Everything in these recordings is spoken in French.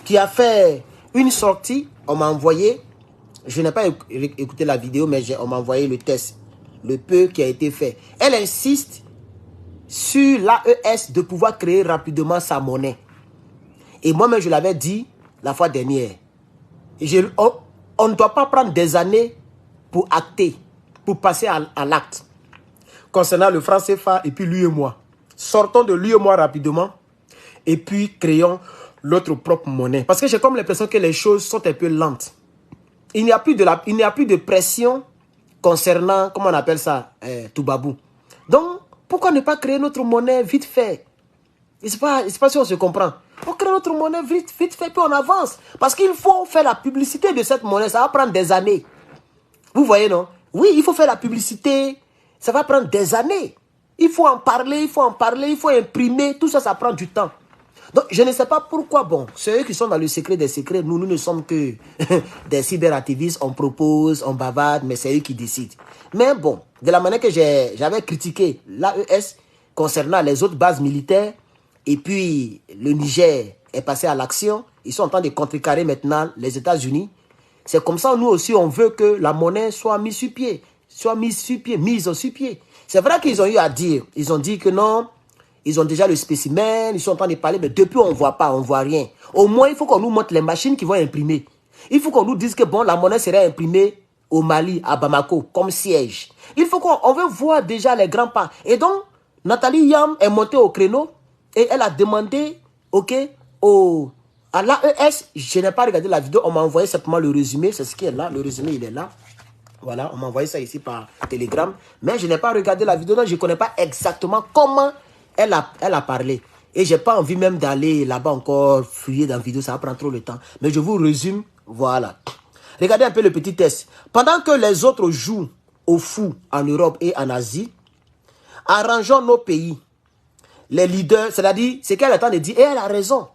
qui a fait une sortie. On m'a envoyé, je n'ai pas écouté la vidéo, mais on m'a envoyé le test, le peu qui a été fait. Elle insiste sur l'AES de pouvoir créer rapidement sa monnaie. Et moi-même, je l'avais dit la fois dernière. On ne doit pas prendre des années pour acter, pour passer à l'acte. Concernant le franc CFA et puis lui et moi. Sortons de lui et moi rapidement et puis créons notre propre monnaie. Parce que j'ai comme l'impression que les choses sont un peu lentes. Il n'y a plus de pression concernant, comment on appelle ça, Toubabou. Donc, pourquoi ne pas créer notre monnaie vite fait? Je ne sais pas si on se comprend. Pour créer notre monnaie vite fait, puis on avance. Parce qu'il faut faire la publicité de cette monnaie. Ça va prendre des années. Vous voyez, non? Oui, il faut faire la publicité. Ça va prendre des années. Il faut en parler, il faut imprimer. Tout ça, ça prend du temps. Donc, je ne sais pas pourquoi. Bon, ceux qui sont dans le secret des secrets, nous ne sommes que des cyberactivistes. On propose, on bavarde, mais c'est eux qui décident. Mais bon, de la manière que j'avais critiqué l'AES concernant les autres bases militaires, et puis le Niger est passé à l'action, ils sont en train de contrecarrer maintenant les États-Unis. C'est comme ça, nous aussi, on veut que la monnaie soit mise sur pied. C'est vrai qu'ils ont eu à dire. Ils ont dit que non, ils ont déjà le spécimen, ils sont en train de parler, mais depuis, on ne voit pas, on ne voit rien. Au moins, il faut qu'on nous montre les machines qui vont imprimer. Il faut qu'on nous dise que bon, la monnaie serait imprimée au Mali, à Bamako, comme siège. Il faut qu'on veut voir déjà les grands pas. Et donc, Nathalie Yam est montée au créneau et elle a demandé, ok, à l'AES, je n'ai pas regardé la vidéo, on m'a envoyé simplement le résumé, c'est ce qui est là, le résumé il est là. Voilà, on m'a envoyé ça ici par Telegram, mais je n'ai pas regardé la vidéo, donc je ne connais pas exactement comment elle a parlé. Et je n'ai pas envie même d'aller là-bas encore fouiller dans la vidéo, ça va prendre trop de temps. Mais je vous résume, voilà. Regardez un peu le petit test. Pendant que les autres jouent au fou en Europe et en Asie, arrangeons nos pays. Les leaders, c'est-à-dire, c'est qu'elle est en train de dire, et elle a raison.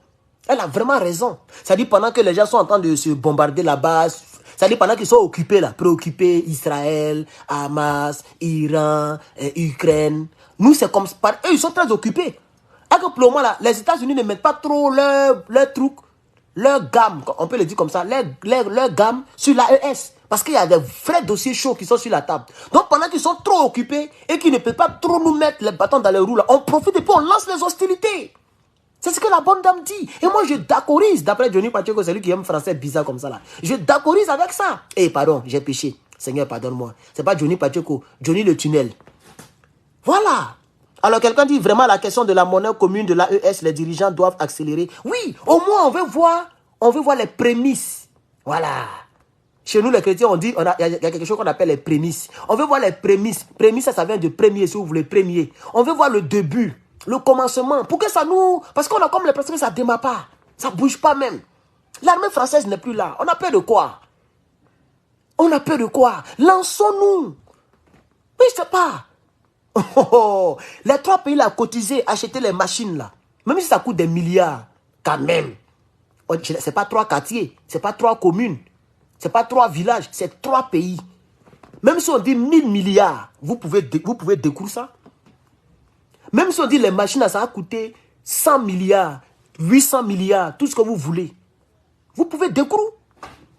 Elle a vraiment raison. C'est-à-dire, pendant que les gens sont en train de se bombarder là-bas, c'est-à-dire, pendant qu'ils sont occupés là, préoccupés, Israël, Hamas, Iran, Ukraine, nous, c'est comme, eux, ils sont très occupés. Et que pour le moment, là, les États-Unis ne mettent pas trop leur truc, leur gamme, on peut le dire comme ça, leur gamme sur l'AES. Parce qu'il y a des vrais dossiers chauds qui sont sur la table. Donc pendant qu'ils sont trop occupés et qu'ils ne peuvent pas trop nous mettre les bâtons dans les roues, là, on profite et puis on lance les hostilités. C'est ce que la bonne dame dit. Et moi je d'accorise, d'après Johnny Pacheco, c'est lui qui aime français bizarre comme ça là. Je d'accorise avec ça. Eh pardon, j'ai péché. Seigneur, pardonne-moi. C'est pas Johnny Pacheco, Johnny le tunnel. Voilà. Alors quelqu'un dit vraiment la question de la monnaie commune de l'AES, les dirigeants doivent accélérer. Oui, au moins on veut voir les prémices. Voilà. Chez nous, les chrétiens, on dit, il y a quelque chose qu'on appelle les prémices. On veut voir les prémices. Prémices, ça vient de premier, si vous voulez, premier. On veut voir le début, le commencement. Pour que ça nous... Parce qu'on a comme l'impression que ça ne démarre pas. Ça ne bouge pas même. L'armée française n'est plus là. On a peur de quoi? On a peur de quoi? Lançons-nous. Oui, je ne sais pas. Les 3 pays là, cotisé, acheter les machines là. Même si ça coûte des milliards, quand même. Ce n'est pas 3 quartiers, ce n'est pas 3 communes. Ce n'est pas 3 villages, c'est 3 pays. Même si on dit 1000 milliards, vous pouvez découvrir ça. Même si on dit les machines, ça va coûter 100 milliards, 800 milliards, tout ce que vous voulez. Vous pouvez découvrir.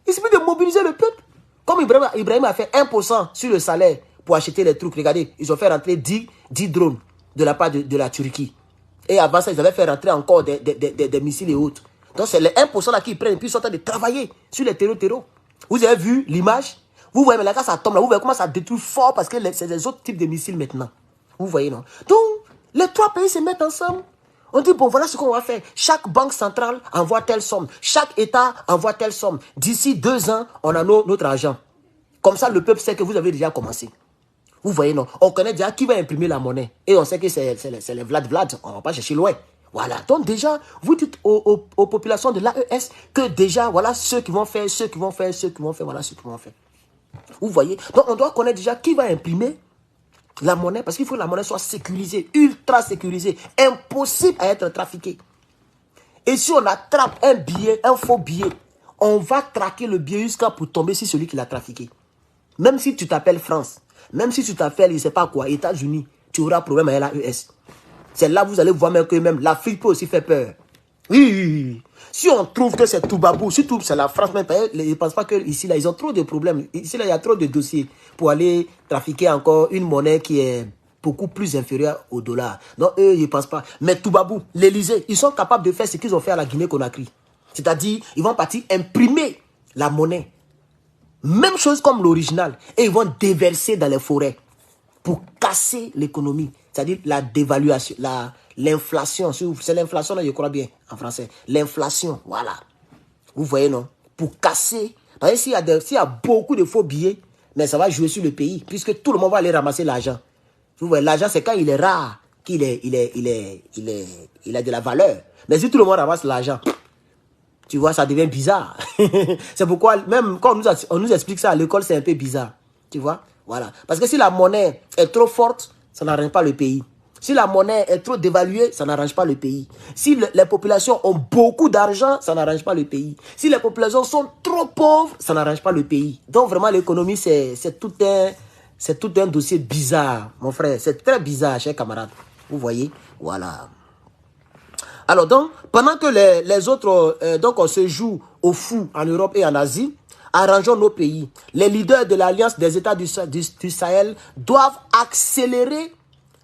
Il suffit de mobiliser le peuple. Comme Ibrahim a fait 1% sur le salaire pour acheter les trucs. Regardez, ils ont fait rentrer 10 drones de la part de la Turquie. Et avant ça, ils avaient fait rentrer encore des missiles et autres. Donc c'est les 1% là qui prennent et puis ils sont en train de travailler sur les terreaux. Vous avez vu l'image? Vous voyez, mais là, quand ça tombe, là, vous voyez comment ça détruit fort parce que c'est des autres types de missiles maintenant. Vous voyez, non? Donc, les 3 pays se mettent ensemble. On dit, bon, voilà ce qu'on va faire. Chaque banque centrale envoie telle somme. Chaque État envoie telle somme. D'ici 2 ans, on a notre argent. Comme ça, le peuple sait que vous avez déjà commencé. Vous voyez, non? On connaît déjà qui va imprimer la monnaie. Et on sait que c'est les Vlad. On ne va pas chercher loin. Voilà, donc déjà, vous dites aux populations de l'AES que déjà, voilà ceux qui vont faire, voilà ceux qui vont faire. Vous voyez, donc on doit connaître déjà qui va imprimer la monnaie, parce qu'il faut que la monnaie soit sécurisée, ultra sécurisée, impossible à être trafiquée. Et si on attrape un billet, un faux billet, on va traquer le billet jusqu'à pour tomber sur celui qui l'a trafiqué. Même si tu t'appelles France, même si tu t'appelles, je ne sais pas quoi, États-Unis, tu auras problème avec l'AES. C'est là que vous allez voir même que même l'Afrique peut aussi faire peur. Oui, oui, oui. Si on trouve que c'est Toubabou, surtout c'est la France même, je ne pense pas qu'ici, là, ils ont trop de problèmes. Ici, là, il y a trop de dossiers pour aller trafiquer encore une monnaie qui est beaucoup plus inférieure au dollar. Donc, eux, ils ne pensent pas. Mais Toubabou, l'Élysée, ils sont capables de faire ce qu'ils ont fait à la Guinée-Conakry. C'est-à-dire, ils vont partir imprimer la monnaie. Même chose comme l'original. Et ils vont déverser dans les forêts pour casser l'économie. C'est-à-dire la dévaluation, l'inflation. C'est l'inflation, je crois bien, en français. L'inflation, voilà. Vous voyez, non? Pour casser. Parce que s'il y a beaucoup de faux billets, mais ça va jouer sur le pays, puisque tout le monde va aller ramasser l'argent. Vous voyez, l'argent, c'est quand il est rare qu'il a de la valeur. Mais si tout le monde ramasse l'argent, tu vois, ça devient bizarre. C'est pourquoi, même quand on nous explique ça à l'école, c'est un peu bizarre. Tu vois? Voilà. Parce que si la monnaie est trop forte, ça n'arrange pas le pays. Si la monnaie est trop dévaluée, ça n'arrange pas le pays. Si les populations ont beaucoup d'argent, ça n'arrange pas le pays. Si les populations sont trop pauvres, ça n'arrange pas le pays. Donc vraiment, l'économie, c'est tout un dossier bizarre, mon frère. C'est très bizarre, chers camarades. Vous voyez? Voilà. Alors donc, pendant que les autres, donc on se joue au fou en Europe et en Asie, arrangeons nos pays. Les leaders de l'Alliance des États du Sahel doivent accélérer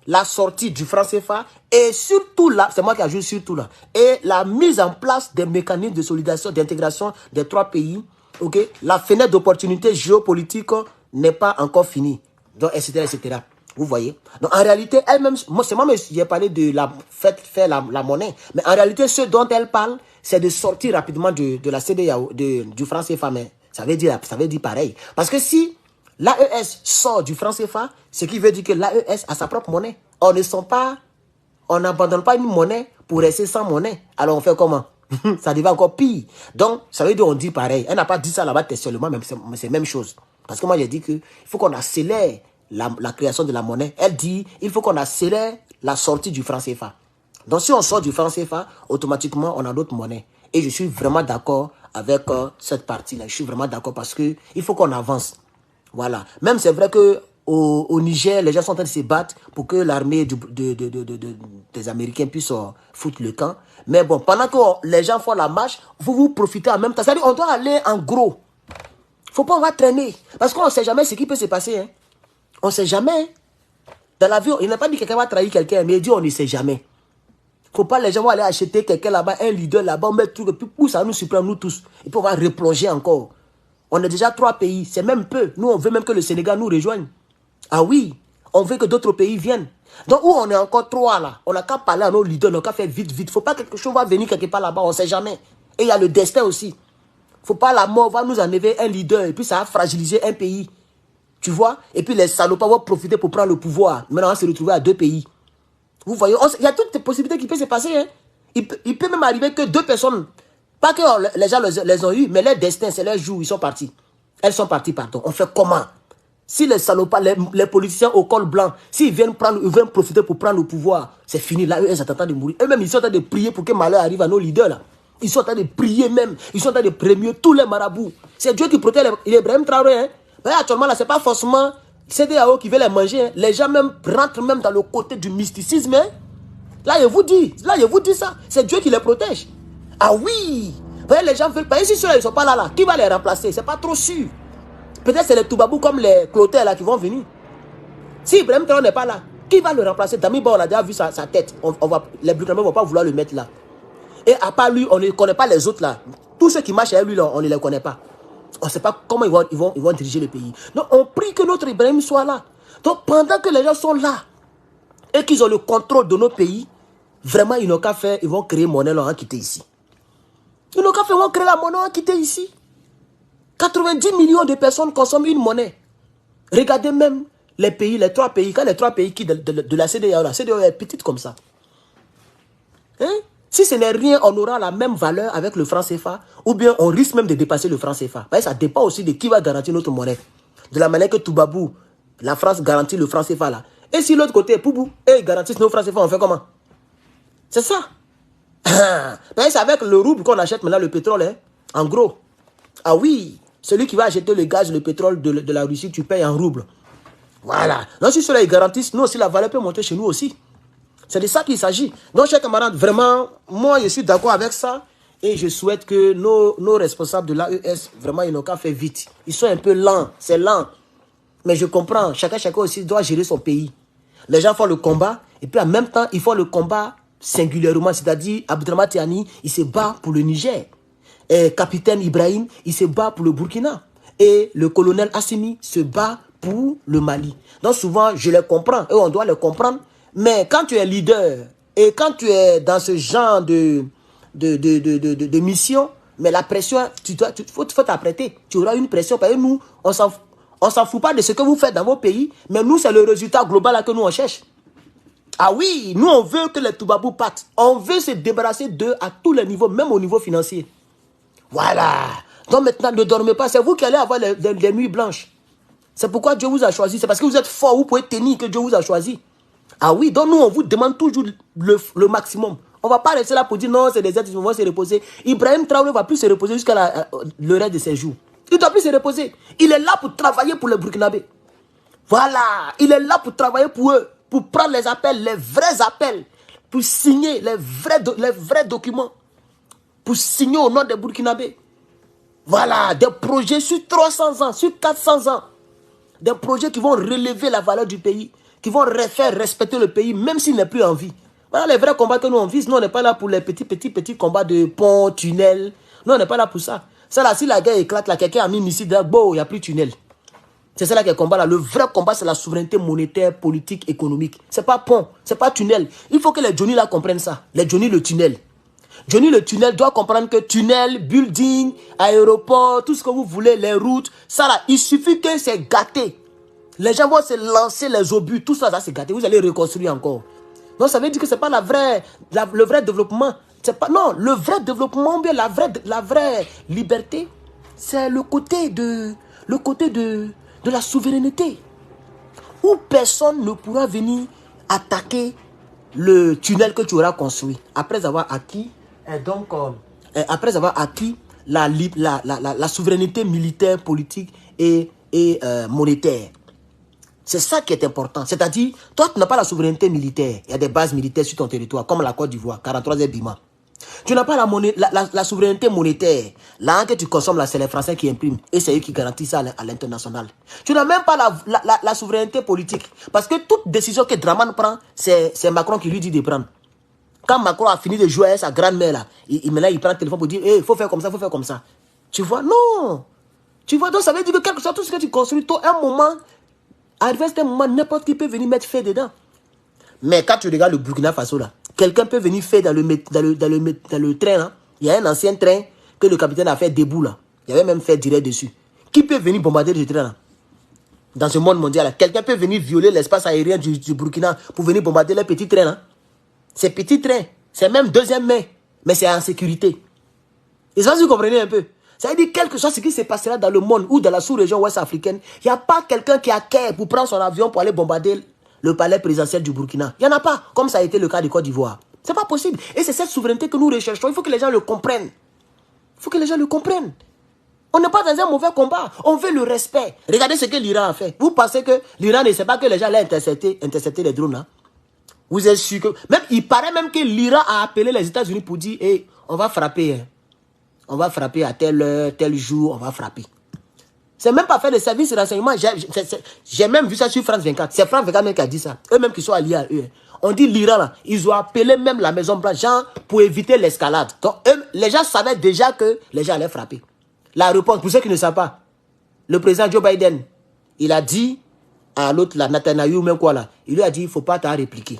la sortie du franc CFA et surtout là, c'est moi qui ajoute surtout là, et la mise en place des mécanismes de solidarité, d'intégration des trois pays. Ok, la fenêtre d'opportunité géopolitique n'est pas encore finie. Donc, etc., etc. Vous voyez? Donc, en réalité, elle-même, c'est moi qui ai parlé de la faire la monnaie. Mais en réalité, ce dont elle parle, c'est de sortir rapidement de la CEDEAO, du franc CFA. Mais ça veut dire pareil. Parce que si l'AES sort du franc CFA, ce qui veut dire que l'AES a sa propre monnaie. On n'abandonne pas une monnaie pour rester sans monnaie. Alors, on fait comment? Ça devient encore pire. Donc, ça veut dire on dit pareil. Elle n'a pas dit ça là-bas seulement, mais c'est la même chose. Parce que moi, j'ai dit qu'il faut qu'on accélère la création de la monnaie. Elle dit il faut qu'on accélère la sortie du franc CFA. Donc, si on sort du franc CFA, automatiquement, on a d'autres monnaies. Et je suis vraiment d'accord avec cette partie-là. Je suis vraiment d'accord parce qu'il faut qu'on avance. Voilà. Même c'est vrai que au Niger, les gens sont en train de se battre pour que l'armée des Américains puisse foutre le camp. Mais bon, pendant que les gens font la marche, vous profitez en même temps. C'est-à-dire on doit aller en gros. Faut pas on va traîner. Parce qu'on ne sait jamais ce qui peut se passer. Hein. On ne sait jamais. Dans l'avion, il n'a pas dit que quelqu'un va trahir quelqu'un, mais il dit on ne sait jamais. Faut pas les gens vont aller acheter quelqu'un là-bas, un leader là-bas, on met tout, et puis ça nous surprend nous tous. Et puis on va replonger encore. On est déjà 3 pays, c'est même peu. Nous, on veut même que le Sénégal nous rejoigne. Ah oui, on veut que d'autres pays viennent. Donc, où on est encore 3 là, on n'a qu'à parler à nos leaders, on n'a qu'à faire vite, vite. Faut pas que quelque chose va venir quelque part là-bas, on ne sait jamais. Et il y a le destin aussi. Faut pas la mort va nous enlever un leader et puis ça va fragiliser un pays. Tu vois? Et puis les salopards vont profiter pour prendre le pouvoir. Maintenant, on va se retrouver à 2 pays. Vous voyez, il y a toutes les possibilités qui peuvent se passer. Hein. Il peut même arriver que 2 personnes, pas que les gens les ont eu, mais leur destin, c'est leur jour, ils sont partis. Elles sont parties, pardon. On fait comment? Si les salopards, les politiciens au col blanc, s'ils viennent profiter pour prendre le pouvoir, c'est fini. Là, eux, ils sont en train de mourir. Eux-mêmes, ils sont en train de prier pour que malheur arrive à nos leaders. Là. Ils sont en train de prier même. Ils sont en train de prémier tous les marabouts. C'est Dieu qui protège Ibrahim Traoré. Hein. Mais actuellement, là, ce n'est pas forcément CEDEAO qui veut les manger. Hein. Les gens même rentrent même dans le côté du mysticisme. Hein. Là, je vous dis ça. C'est Dieu qui les protège. Ah oui. Les gens veulent pas. Et si ceux-là, ils ne sont pas là, qui va les remplacer? Ce n'est pas trop sûr. Peut-être c'est les Toubabou comme les Clotaires là qui vont venir. Si Ibrahim Traoré n'est pas là, qui va le remplacer? Damiba, on a déjà vu sa tête. Les Burkinabés ne vont pas vouloir le mettre là. Et à part lui, on ne connaît pas les autres là. Tous ceux qui marchent avec lui là, on ne les connaît pas. On ne sait pas comment ils vont diriger le pays. Donc on prie que notre Ibrahim soit là. Donc pendant que les gens sont là et qu'ils ont le contrôle de nos pays, vraiment ils n'ont qu'à faire, ils vont créer monnaie, là, quitter ici. Ils n'ont qu'à faire, ils vont créer la monnaie, quitter ici. 90 millions de personnes consomment une monnaie. Regardez même les pays, les 3 pays, quand les 3 pays qui de la CEDEAO, la CEDEAO est petite comme ça. Hein? Si ce n'est rien, on aura la même valeur avec le franc CFA, ou bien on risque même de dépasser le franc CFA. Ça dépend aussi de qui va garantir notre monnaie. De la manière que Toubabou, la France garantit le franc CFA là. Et si l'autre côté, Poubou, ils garantissent nos francs CFA, on fait comment? C'est ça. C'est avec le rouble qu'on achète maintenant le pétrole, hein? En gros. Ah oui. Celui qui va acheter le gaz, le pétrole de la Russie, tu payes en roubles. Voilà. Donc si cela ils garantissent, nous aussi la valeur peut monter chez nous aussi. C'est de ça qu'il s'agit. Donc, chers camarades, vraiment, moi, je suis d'accord avec ça. Et je souhaite que nos responsables de l'AES, vraiment, ils n'ont qu'à faire vite. Ils sont un peu lents, c'est lent. Mais je comprends, chacun aussi doit gérer son pays. Les gens font le combat, et puis en même temps, ils font le combat singulièrement. C'est-à-dire, Abdrama Tiani, il se bat pour le Niger. Et capitaine Ibrahim, il se bat pour le Burkina. Et le colonel Assimi se bat pour le Mali. Donc souvent, je les comprends, et on doit les comprendre. Mais quand tu es leader, et quand tu es dans ce genre de mission, mais la pression, faut t'apprêter. Tu auras une pression, parce que nous, on s'en fout pas de ce que vous faites dans vos pays, mais nous, c'est le résultat global là que nous, on cherche. Ah oui, nous, on veut que les Toubabou partent. On veut se débarrasser d'eux à tous les niveaux, même au niveau financier. Voilà. Donc maintenant, ne dormez pas. C'est vous qui allez avoir les nuits blanches. C'est pourquoi Dieu vous a choisi. C'est parce que vous êtes fort, vous pouvez tenir que Dieu vous a choisi. Ah oui, donc nous, on vous demande toujours le maximum. On ne va pas rester là pour dire non, c'est des êtres, ils vont se reposer. Ibrahim Traoré ne va plus se reposer jusqu'à le reste de ses jours. Il ne doit plus se reposer. Il est là pour travailler pour les Burkinabés. Voilà. Il est là pour travailler pour eux. Pour prendre les appels, les vrais appels. Pour signer les vrais documents. Pour signer au nom des Burkinabés. Voilà. Des projets sur 300 ans, sur 400 ans. Des projets qui vont relever la valeur du pays. Qui vont faire respecter le pays, même s'il n'est plus en vie. Voilà les vrais combats que nous on vise. Nous, on n'est pas là pour les petits combats de ponts, tunnels. Nous, on n'est pas là pour ça. Ça là, si la guerre éclate, là, quelqu'un a mis ici, bon, il n'y a plus de tunnel. C'est ça là qui est le combat là. Le vrai combat, c'est la souveraineté monétaire, politique, économique. C'est pas pont, c'est pas tunnel. Il faut que les Johnny là comprennent ça. Les Johnny le tunnel. Johnny le tunnel doit comprendre que tunnel, building, aéroport, tout ce que vous voulez, les routes, ça là, il suffit que c'est gâté. Les gens vont se lancer les obus, tout ça, ça c'est gâté. Vous allez reconstruire encore. Donc ça veut dire que c'est pas le vrai développement. C'est pas, non, le vrai développement, bien la vraie liberté, c'est le côté de la souveraineté. Où personne ne pourra venir attaquer le tunnel que tu auras construit. Après avoir acquis, la souveraineté militaire, politique et monétaire. C'est ça qui est important. C'est-à-dire, toi, tu n'as pas la souveraineté militaire. Il y a des bases militaires sur ton territoire, comme la Côte d'Ivoire, 43e Bima. Tu n'as pas la souveraineté monétaire. Là, que tu consommes, là, c'est les Français qui impriment. Et c'est eux qui garantissent ça à l'international. Tu n'as même pas la souveraineté politique. Parce que toute décision que Draman prend, c'est Macron qui lui dit de prendre. Quand Macron a fini de jouer à sa grand-mère, là, il prend le téléphone pour dire, il faut faire comme ça, il faut faire comme ça. Tu vois, non. Tu vois, donc ça veut dire que quelque chose, tout ce que tu construis, toi, un moment... Arrivé à ce moment, n'importe qui peut venir mettre feu dedans. Mais quand tu regardes le Burkina Faso, là, quelqu'un peut venir faire dans le train. Là. Il y a un ancien train que le capitaine a fait debout. Là. Il avait même fait direct dessus. Qui peut venir bombarder ce train là? Dans ce monde mondial, quelqu'un peut venir violer l'espace aérien du Burkina pour venir bombarder les petits trains. Là. Ces petits trains, c'est même deuxième main, mais c'est en sécurité. Et ça, vous comprenez un peu? Ça veut dire quelque chose ce qui se passera dans le monde ou dans la sous-région ouest africaine. Il n'y a pas quelqu'un qui a cœur pour prendre son avion pour aller bombarder le palais présidentiel du Burkina. Il n'y en a pas, comme ça a été le cas de Côte d'Ivoire. Ce n'est pas possible. Et c'est cette souveraineté que nous recherchons. Il faut que les gens le comprennent. Il faut que les gens le comprennent. On n'est pas dans un mauvais combat. On veut le respect. Regardez ce que l'Iran a fait. Vous pensez que l'Iran ne sait pas que les gens allaient intercepter les drones là? Vous êtes sûr que... Même, il paraît même que l'Iran a appelé les États-Unis pour dire hey, on va frapper. Hein. On va frapper à telle heure, tel jour, on va frapper. C'est même pas fait de service de renseignement. J'ai même vu ça sur France 24. C'est France 24 même qui a dit ça. Eux-mêmes qui sont alliés à eux. On dit l'Iran, là, ils ont appelé même la Maison Blanche pour éviter l'escalade. Donc, les gens savaient déjà que les gens allaient frapper. La réponse, pour ceux qui ne savent pas, le président Joe Biden, il a dit à l'autre, la Netanyahu, même quoi là, il lui a dit, il ne faut pas t'en répliquer.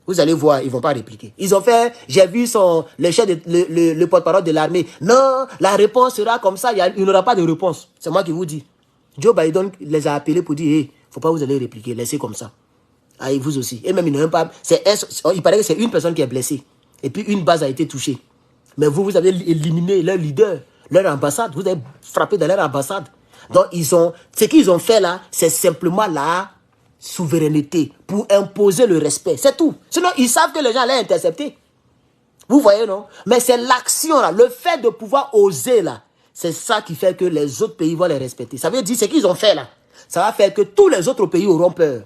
Vous allez voir, ils ne vont pas répliquer. Ils ont fait, j'ai vu le porte-parole de l'armée. Non, la réponse sera comme ça, il n'y aura pas de réponse. C'est moi qui vous dis. Joe Biden les a appelés pour dire, hey, faut pas vous aller répliquer, laissez comme ça. Ah, et vous aussi. Et même, ils n'ont même pas, il paraît que c'est une personne qui est blessée. Et puis, une base a été touchée. Mais vous avez éliminé leur leader, leur ambassade. Vous avez frappé dans leur ambassade. Donc, ce qu'ils ont fait là, c'est simplement la souveraineté pour imposer le respect. C'est tout. Sinon, ils savent que les gens allaient intercepter. Vous voyez, non? Mais c'est l'action là, le fait de pouvoir oser là. C'est ça qui fait que les autres pays vont les respecter. Ça veut dire ce qu'ils ont fait là. Ça va faire que tous les autres pays auront peur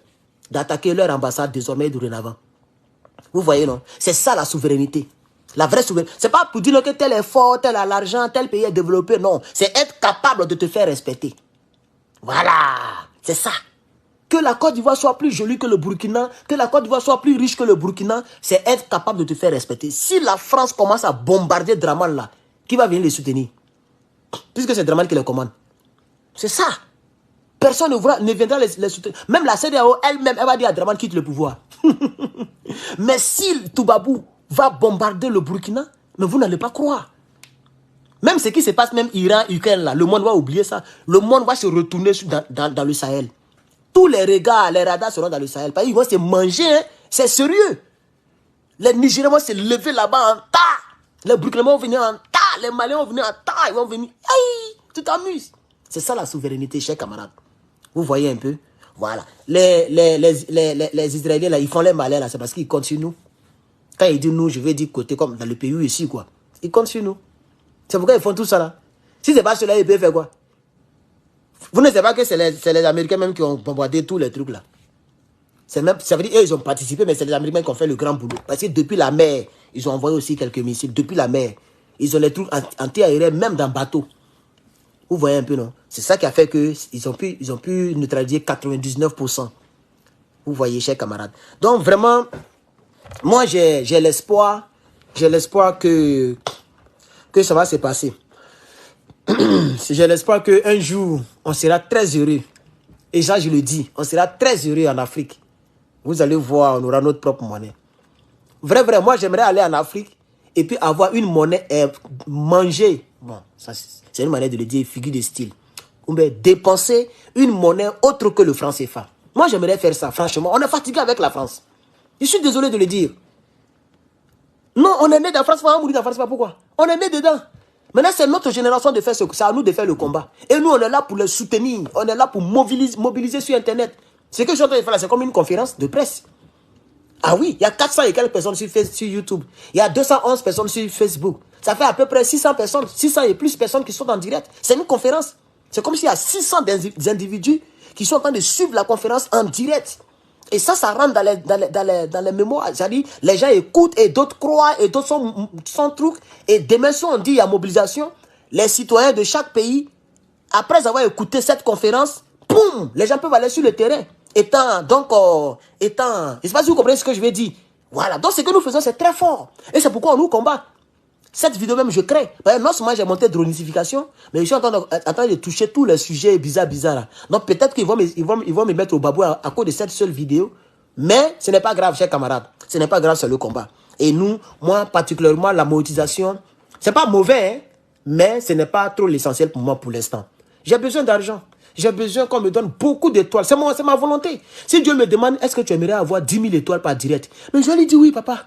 d'attaquer leur ambassade désormais dorénavant. Vous voyez, non? C'est ça la souveraineté. La vraie souveraineté. C'est pas pour dire que tel est fort, tel a l'argent, tel pays est développé. Non, c'est être capable de te faire respecter. Voilà, c'est ça. Que la Côte d'Ivoire soit plus jolie que le Burkina, que la Côte d'Ivoire soit plus riche que le Burkina, c'est être capable de te faire respecter. Si la France commence à bombarder Draman là, qui va venir les soutenir? Puisque c'est Draman qui les commande. C'est ça. Personne ne viendra les soutenir. Même la CEDEAO elle-même, elle va dire à Draman quitte le pouvoir. Mais si Toubabou va bombarder le Burkina, mais vous n'allez pas croire. Même ce qui se passe, même Iran, Ukraine là, le monde va oublier ça. Le monde va se retourner dans le Sahel. Tous les regards, les radars seront dans le Sahel. Parce qu'ils vont se manger, hein. C'est sérieux. Les Nigériens vont se lever là-bas en tas. Les Burkinabés vont venir en tas. Les Maliens vont venir en tas. Ils vont venir. Aïe, tu t'amuses. C'est ça la souveraineté, chers camarades. Vous voyez un peu? Voilà. Les Israéliens, là, ils font les malins, là. C'est parce qu'ils comptent sur nous. Quand ils disent nous, je vais dire côté comme dans le pays ici, quoi. Ils comptent sur nous. C'est pourquoi ils font tout ça, là. Si c'est pas cela, ils peuvent faire quoi? Vous ne savez pas que c'est les Américains même qui ont bombardé tous les trucs là. Même, ça veut dire qu'ils ont participé, mais c'est les Américains qui ont fait le grand boulot. Parce que depuis la mer, ils ont envoyé aussi quelques missiles. Depuis la mer, ils ont les trucs anti-aériens, même dans bateau. Vous voyez un peu, non? C'est ça qui a fait qu'ils ont pu neutraliser 99%. Vous voyez, chers camarades. Donc vraiment, moi j'ai l'espoir que ça va se passer. J'ai l'espoir qu'un jour, on sera très heureux. Et ça, je le dis, on sera très heureux en Afrique. Vous allez voir, on aura notre propre monnaie. Vrai, moi, j'aimerais aller en Afrique et puis avoir une monnaie manger. Bon, ça, c'est une manière de le dire, figure de style. Ou bien dépenser une monnaie autre que le franc CFA. Moi, j'aimerais faire ça, franchement. On est fatigué avec la France. Je suis désolé de le dire. Non, on est né dans la France, on va mourir dans la France, pourquoi? On est né dedans. Maintenant, c'est notre génération de faire ce que c'est à nous de faire le combat. Et nous, on est là pour les soutenir. On est là pour mobiliser sur Internet. Ce que je suis en train de faire là, c'est comme une conférence de presse. Ah oui, il y a 400 et quelques personnes sur YouTube. Il y a 211 personnes sur Facebook. Ça fait à peu près 600 personnes, 600 et plus personnes qui sont en direct. C'est une conférence. C'est comme s'il y a 600 individus qui sont en train de suivre la conférence en direct. Et ça rentre dans les mémoires. C'est-à-dire, les gens écoutent et d'autres croient et d'autres sont trucs. Et demain, si on dit il y a mobilisation, les citoyens de chaque pays, après avoir écouté cette conférence, boum, les gens peuvent aller sur le terrain. Je ne sais pas si vous comprenez ce que je vais dire. Voilà, donc ce que nous faisons, c'est très fort. Et c'est pourquoi on nous combat. Cette vidéo même, je crains. Non seulement j'ai monté dronification, mais je suis en train de toucher tous les sujets bizarres là. Donc peut-être qu'ils vont me mettre au babou à cause de cette seule vidéo. Mais ce n'est pas grave, chers camarades. Ce n'est pas grave, c'est le combat. Et nous, moi particulièrement, la monétisation, c'est pas mauvais, hein, mais ce n'est pas trop l'essentiel pour moi pour l'instant. J'ai besoin d'argent. J'ai besoin qu'on me donne beaucoup d'étoiles. C'est ma volonté. Si Dieu me demande, est-ce que tu aimerais avoir 10 000 étoiles par direct? Mais je lui dis oui, papa.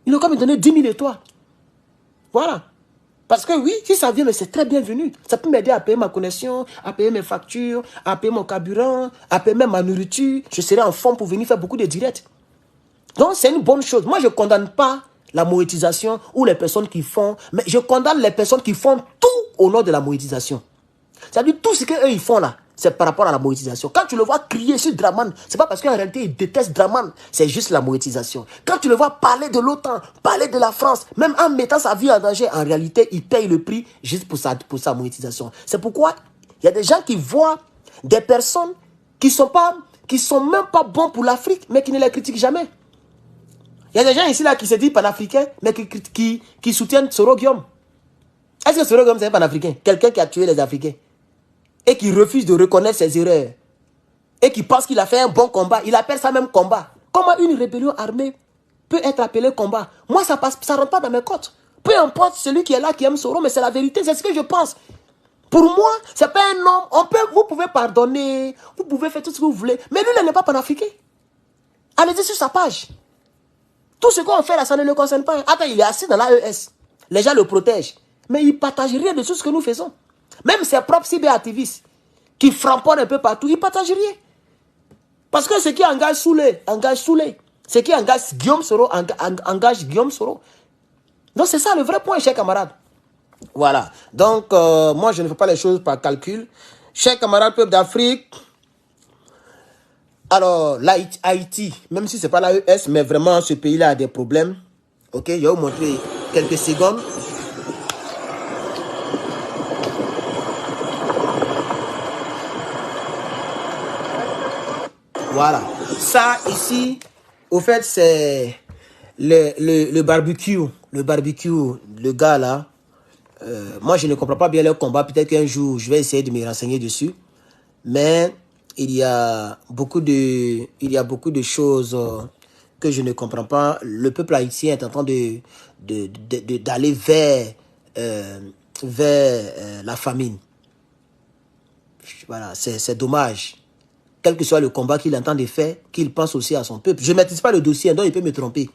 Il n'a qu'à me donner 10 000 étoiles. Voilà. Parce que oui, si ça vient, mais c'est très bienvenu. Ça peut m'aider à payer ma connexion, à payer mes factures, à payer mon carburant, à payer même ma nourriture. Je serai en forme pour venir faire beaucoup de directs. Donc, c'est une bonne chose. Moi, je ne condamne pas la monétisation ou les personnes qui font, mais je condamne les personnes qui font tout au nom de la monétisation. C'est-à-dire, tout ce qu'eux, ils font là, c'est par rapport à la monétisation. Quand tu le vois crier sur Draman, c'est pas parce qu'en réalité, il déteste Draman, c'est juste la monétisation. Quand tu le vois parler de l'OTAN, parler de la France, même en mettant sa vie en danger, en réalité, il paye le prix juste pour sa monétisation. C'est pourquoi il y a des gens qui voient des personnes qui sont même pas bons pour l'Afrique, mais qui ne les critiquent jamais. Il y a des gens ici là qui se disent panafricains, mais qui soutiennent Soro Guillaume. Est-ce que Soro Guillaume c'est un panafricain? Quelqu'un qui a tué les Africains et qui refuse de reconnaître ses erreurs et qui pense qu'il a fait un bon combat. Il appelle ça même combat. Comment une rébellion armée peut être appelée combat? Moi, ça ne rentre pas dans mes côtes. Peu importe celui qui est là, qui aime Soro, mais c'est la vérité, c'est ce que je pense. Pour moi, c'est pas un homme. Vous pouvez pardonner, vous pouvez faire tout ce que vous voulez, mais lui, il n'est pas panafricain. Allez-y sur sa page. Tout ce qu'on fait là, ça ne le concerne pas. Attends, il est assis dans l'AES. Les gens le protègent. Mais il ne partage rien de tout ce que nous faisons. Même ses propres cyberactivistes qui frapponnent un peu partout, ils ne partagent rien. Parce que ce qui engage Soulé, engage Soulé. Ce qui engage Guillaume Soro, engage Guillaume Soro. Donc c'est ça le vrai point, chers camarades. Voilà. Donc, moi, je ne fais pas les choses par calcul. Chers camarades, peuple d'Afrique, Alors, Haïti, même si c'est pas l'AES, mais vraiment, ce pays-là a des problèmes. Ok, je vais vous montrer quelques secondes. Voilà. Ça, ici, au fait, c'est le barbecue. Le barbecue, le gars là. Moi, je ne comprends pas bien leur combat. Peut-être qu'un jour, je vais essayer de me renseigner dessus. Mais il y a beaucoup de choses que je ne comprends pas. Le peuple haïtien est en train d'aller vers la famine. Voilà, c'est dommage. Quel que soit le combat qu'il entend de faire, qu'il pense aussi à son peuple. Je ne maîtrise pas le dossier, donc il peut me tromper.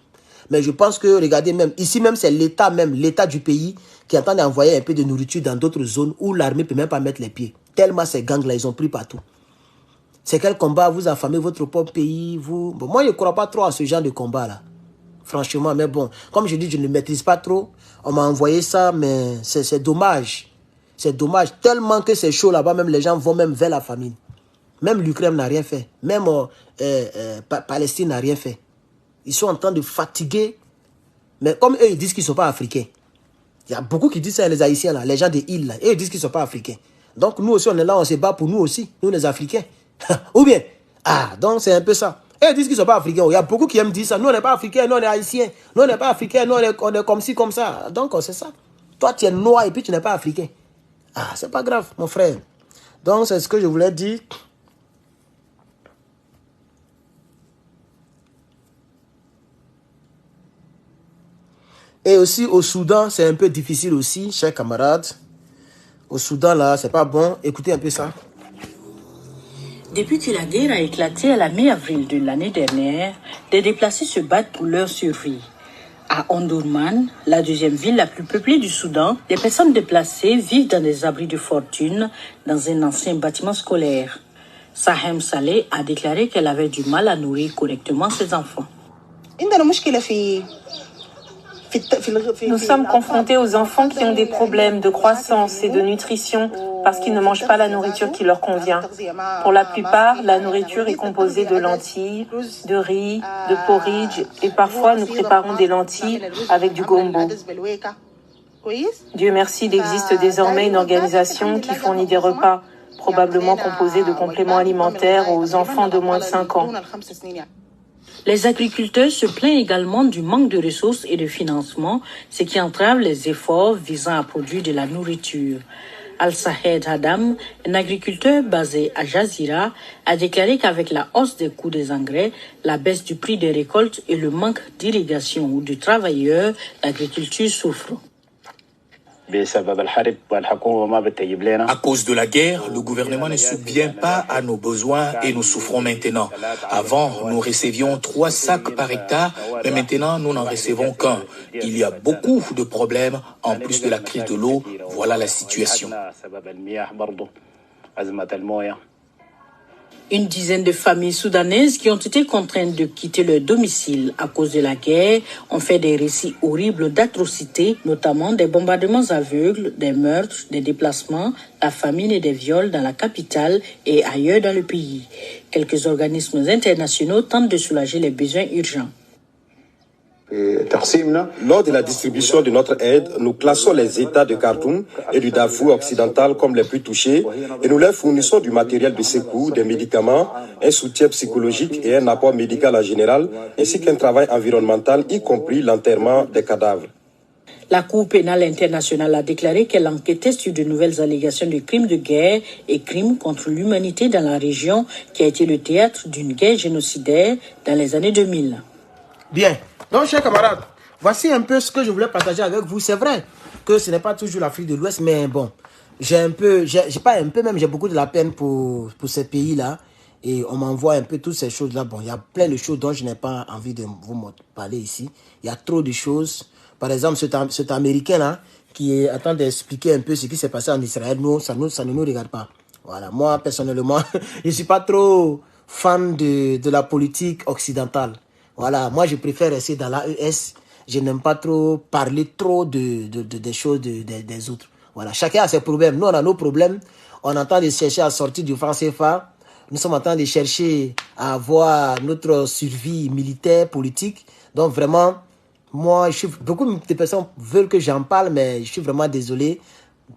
Mais je pense que, regardez même, ici même, c'est l'État du pays qui entend d'envoyer un peu de nourriture dans d'autres zones où l'armée ne peut même pas mettre les pieds. Tellement ces gangs-là, ils ont pris partout. C'est quel combat vous affamez votre propre pays, vous... Bon, moi, je ne crois pas trop à ce genre de combat-là. Franchement, mais bon, comme je dis, je ne maîtrise pas trop. On m'a envoyé ça, mais c'est dommage. C'est dommage. Tellement que c'est chaud là-bas, même les gens vont même vers la famine. Même l'Ukraine n'a rien fait. Même Palestine n'a rien fait. Ils sont en train de fatiguer. Mais comme eux, ils disent qu'ils ne sont pas africains. Il y a beaucoup qui disent ça, les Haïtiens, là, les gens des îles. Là, eux, ils disent qu'ils ne sont pas africains. Donc nous aussi, on est là, on se bat pour nous aussi, nous les Africains. Ou bien, donc c'est un peu ça. Et ils disent qu'ils ne sont pas africains. Il y a beaucoup qui aiment dire ça. Nous, on n'est pas africains, nous, on est haïtiens. Nous, on n'est pas africains, nous, on est comme ci, comme ça. Donc, c'est ça. Toi, tu es noir et puis tu n'es pas africain. C'est pas grave, mon frère. Donc, c'est ce que je voulais dire. Et aussi, au Soudan, c'est un peu difficile aussi, chers camarades. Au Soudan, là, c'est pas bon. Écoutez un peu ça. Depuis que la guerre a éclaté à la mi-avril de l'année dernière, des déplacés se battent pour leur survie. À Omdurman, la deuxième ville la plus peuplée du Soudan, les personnes déplacées vivent dans des abris de fortune dans un ancien bâtiment scolaire. Sahem Saleh a déclaré qu'elle avait du mal à nourrir correctement ses enfants. Nous sommes confrontés aux enfants qui ont des problèmes de croissance et de nutrition parce qu'ils ne mangent pas la nourriture qui leur convient. Pour la plupart, la nourriture est composée de lentilles, de riz, de porridge et parfois nous préparons des lentilles avec du gombo. Dieu merci, il existe désormais une organisation qui fournit des repas, probablement composés de compléments alimentaires aux enfants de moins de 5 ans. Les agriculteurs se plaignent également du manque de ressources et de financement, ce qui entrave les efforts visant à produire de la nourriture. Al-Sahed Adam, un agriculteur basé à Jazira, a déclaré qu'avec la hausse des coûts des engrais, la baisse du prix des récoltes et le manque d'irrigation ou de travailleurs, l'agriculture souffre. À cause de la guerre, le gouvernement ne subvient pas à nos besoins et nous souffrons maintenant. Avant, nous recevions 3 sacs par hectare, mais maintenant, nous n'en recevons qu'un. Il y a beaucoup de problèmes. En plus de la crise de l'eau, voilà la situation. Une dizaine de familles soudanaises qui ont été contraintes de quitter leur domicile à cause de la guerre ont fait des récits horribles d'atrocités, notamment des bombardements aveugles, des meurtres, des déplacements, la famine et des viols dans la capitale et ailleurs dans le pays. Quelques organismes internationaux tentent de soulager les besoins urgents. Lors de la distribution de notre aide, nous classons les États de Khartoum et du Darfour occidental comme les plus touchés et nous leur fournissons du matériel de secours, des médicaments, un soutien psychologique et un apport médical en général, ainsi qu'un travail environnemental, y compris l'enterrement des cadavres. La Cour pénale internationale a déclaré qu'elle enquêtait sur de nouvelles allégations de crimes de guerre et crimes contre l'humanité dans la région qui a été le théâtre d'une guerre génocidaire dans les années 2000. Bien. Donc, chers camarades, voici un peu ce que je voulais partager avec vous. C'est vrai que ce n'est pas toujours l'Afrique de l'Ouest, mais bon, j'ai beaucoup de la peine pour ces pays-là. Et on m'envoie un peu toutes ces choses-là. Bon, il y a plein de choses dont je n'ai pas envie de vous parler ici. Il y a trop de choses. Par exemple, cet Américain-là, qui est en train d'expliquer un peu ce qui s'est passé en Israël, ça ne nous regarde pas. Voilà, moi, personnellement, je ne suis pas trop fan de la politique occidentale. Voilà, moi je préfère rester dans l'AES. Je n'aime pas trop parler trop des choses des autres. Voilà, chacun a ses problèmes. Nous, on a nos problèmes. On entend de chercher à sortir du franc CFA. Nous sommes en train de chercher à avoir notre survie militaire, politique. Donc vraiment, moi, beaucoup de personnes veulent que j'en parle, mais je suis vraiment désolé.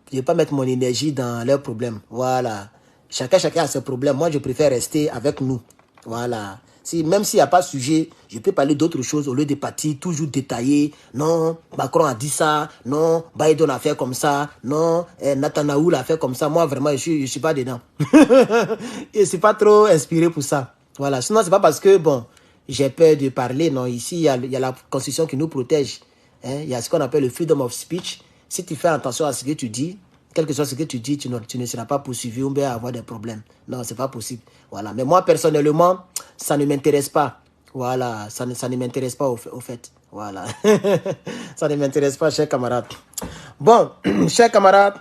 Je ne vais pas mettre mon énergie dans leurs problèmes. Voilà. Chacun a ses problèmes. Moi, je préfère rester avec nous. Voilà. Même s'il n'y a pas de sujet, je peux parler d'autres choses au lieu de partir toujours détaillé. Non, Macron a dit ça. Non, Biden a fait comme ça. Non, Netanyahu a fait comme ça. Moi, vraiment, je suis pas dedans. Je ne suis pas trop inspiré pour ça. Voilà. Sinon, c'est pas parce que, bon, j'ai peur de parler. Non, ici, il y a la Constitution qui nous protège. Il y a ce qu'on appelle le freedom of speech. Si tu fais attention à ce que tu dis, quel que soit ce que tu dis, tu ne seras pas poursuivi ou bien avoir des problèmes. Non, c'est pas possible. Voilà. Mais moi, personnellement, ça ne m'intéresse pas. Voilà. Ça ne m'intéresse pas au fait. Voilà. Ça ne m'intéresse pas, chers camarades. Bon, chers camarades,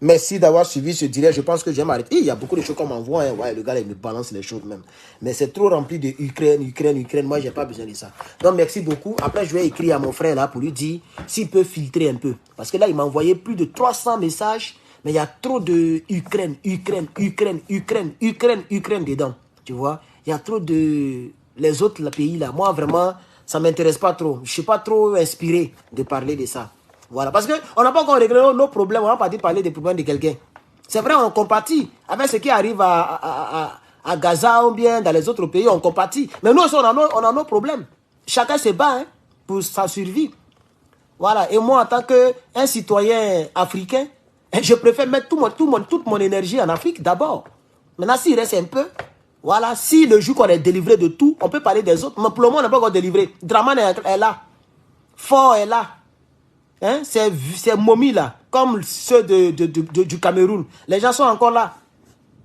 merci d'avoir suivi ce direct. Je pense que j'aime arrêter. Il y a beaucoup de choses qu'on m'envoie. Hein. Ouais, le gars, il me balance les choses même. Mais c'est trop rempli de Ukraine. Moi, j'ai pas besoin de ça. Donc, merci beaucoup. Après, je vais écrire à mon frère là pour lui dire s'il peut filtrer un peu. Parce que là, il m'a envoyé plus de 300 messages. Mais il y a trop de Ukraine dedans. Tu vois? Il y a trop de les autres pays là. Moi, vraiment, ça m'intéresse pas trop. Je suis pas trop inspiré de parler de ça. Voilà, parce qu'on n'a pas encore réglé nos problèmes, on n'a pas dit parler des problèmes de quelqu'un. C'est vrai, on compatit avec ce qui arrive à Gaza ou bien dans les autres pays, on compatit. Mais nous aussi, on a nos problèmes. Chacun se bat pour sa survie. Voilà, et moi, en tant qu'un citoyen africain, je préfère mettre toute mon énergie en Afrique d'abord. Maintenant, s'il reste un peu, voilà, si le jour qu'on est délivré de tout, on peut parler des autres. Mais pour le moment, on n'est pas encore délivré. Draman est là. Fort est là. Hein, ces momies là, comme ceux du Cameroun, les gens sont encore là.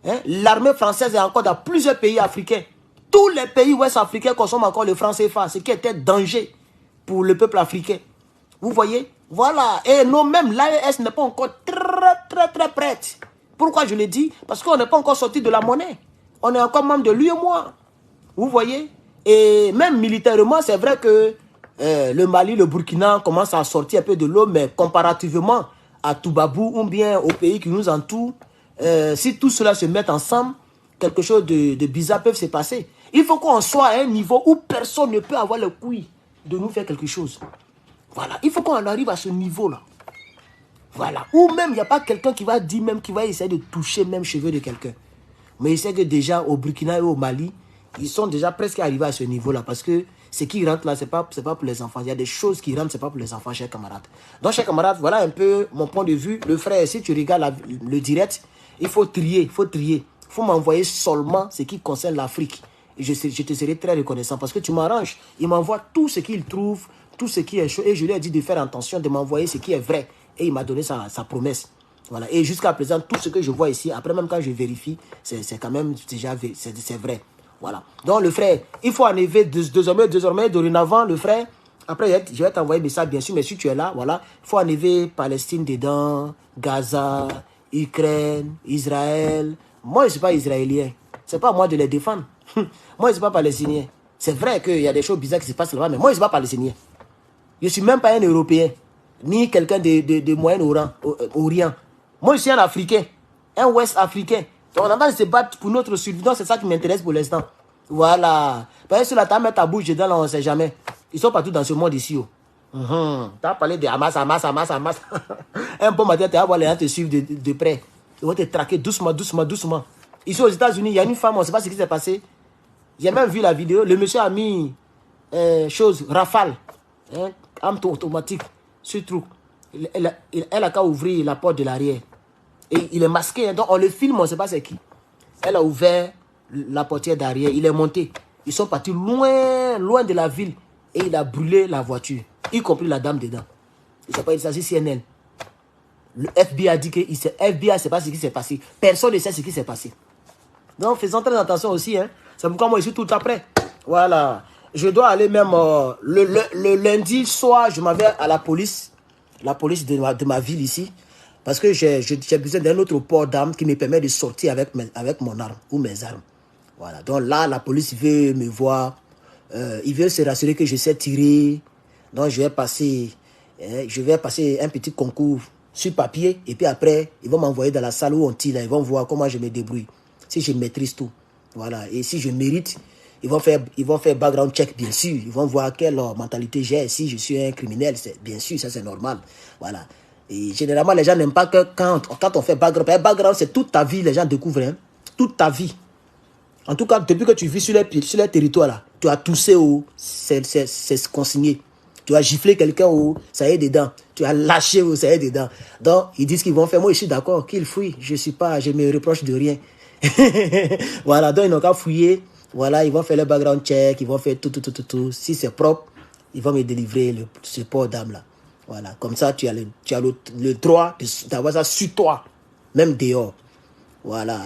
Hein? L'armée française est encore dans plusieurs pays africains. Tous les pays ouest africains consomment encore le franc CFA, ce qui était danger pour le peuple africain. Vous voyez? Voilà. Et nous-mêmes, l'AES n'est pas encore très prête. Pourquoi je le dis? Parce qu'on n'est pas encore sorti de la monnaie. On est encore membre de l'UEMOA. Vous voyez? Et même militairement, c'est vrai que le Mali, le Burkina commencent à sortir un peu de l'eau, mais comparativement à Toubabou ou bien aux pays qui nous entourent, si tout cela se met ensemble, quelque chose de bizarre peut se passer. Il faut qu'on soit à un niveau où personne ne peut avoir le couille de nous faire quelque chose. Voilà, il faut qu'on arrive à ce niveau-là. Voilà, ou même il n'y a pas quelqu'un qui va dire, même qui va essayer de toucher même cheveux de quelqu'un. Mais il sait que déjà au Burkina et au Mali, ils sont déjà presque arrivés à ce niveau-là parce que ce qui rentre là, ce n'est pas pour les enfants. Il y a des choses qui rentrent, ce n'est pas pour les enfants, chers camarades. Donc, chers camarades, voilà un peu mon point de vue. Le frère, si tu regardes le direct, il faut trier, il faut m'envoyer seulement ce qui concerne l'Afrique. Et je te serai très reconnaissant parce que tu m'arranges. Il m'envoie tout ce qu'il trouve, tout ce qui est chaud. Et je lui ai dit de faire attention, de m'envoyer ce qui est vrai. Et il m'a donné sa promesse. Voilà. Et jusqu'à présent, tout ce que je vois ici, après même quand je vérifie, c'est quand même déjà c'est vrai. Voilà. Donc le frère, il faut enlever désormais, dorénavant, le frère, après je vais t'envoyer mais ça bien sûr, mais si tu es là, voilà, il faut enlever Palestine dedans, Gaza, Ukraine, Israël. Moi, je ne suis pas israélien. Ce n'est pas à moi de les défendre. Moi, je ne suis pas palestinien. C'est vrai qu'il y a des choses bizarres qui se passent là-bas, mais moi, je ne suis pas palestinien. Je ne suis même pas un Européen, ni quelqu'un de Moyen-Orient. Moi, je suis un Africain, un Ouest africain. Donc, on a se battre pour notre survie. Donc, c'est ça qui m'intéresse pour l'instant. Voilà. Parce que sur la table, ta bouche dedans, là, on ne sait jamais. Ils sont partout dans ce monde ici. Oh. Tu as parlé de Hamas. Un bon matin, tu vas voir les gens te suivre de près. Ils vont te traquer doucement. Ici, aux États-Unis, il y a une femme, on ne sait pas ce qui s'est passé. J'ai même vu la vidéo. Le monsieur a mis rafale, arme automatique, ce truc. Elle a qu'à ouvrir la porte de l'arrière. Et il est masqué, donc on le filme, on ne sait pas c'est qui. Elle a ouvert la portière d'arrière, il est monté. Ils sont partis loin de la ville. Et il a brûlé la voiture, y compris la dame dedans. Il s'agit de CNN. Le FBI a dit que FBI ne sait pas ce qui s'est passé. Personne ne sait ce qui s'est passé. Donc faisons très attention aussi. Hein. C'est pourquoi moi je suis tout après. Voilà. Je dois aller même le lundi soir, je m'en vais à la police de ma ville ici. Parce que j'ai besoin d'un autre port d'armes qui me permet de sortir avec mon arme ou mes armes. Voilà. Donc là, la police veut me voir. Ils veulent se rassurer que je sais tirer. Donc je vais passer un petit concours sur papier. Et puis après, ils vont m'envoyer dans la salle où on tire. Là, ils vont voir comment je me débrouille. Si je maîtrise tout. Voilà. Et si je mérite, ils vont faire background check, bien sûr. Ils vont voir quelle mentalité j'ai. Si je suis un criminel, bien sûr, ça c'est normal. Voilà. Et généralement, les gens n'aiment pas que quand on fait background. Background, c'est toute ta vie, les gens découvrent. Hein? Toute ta vie. En tout cas, depuis que tu vis sur les territoires, là, tu as toussé, c'est consigné. Tu as giflé quelqu'un, ça y est dedans. Tu as lâché, ça y est dedans. Donc, ils disent qu'ils vont faire. Moi, je suis d'accord qu'ils fouillent. Je me reproche de rien. Voilà, donc ils n'ont qu'à fouiller. Voilà, ils vont faire le background check, ils vont faire tout. Si c'est propre, ils vont me délivrer ce port d'âme là. Voilà, comme ça, tu as le droit d'avoir ça sur toi, même dehors. Voilà.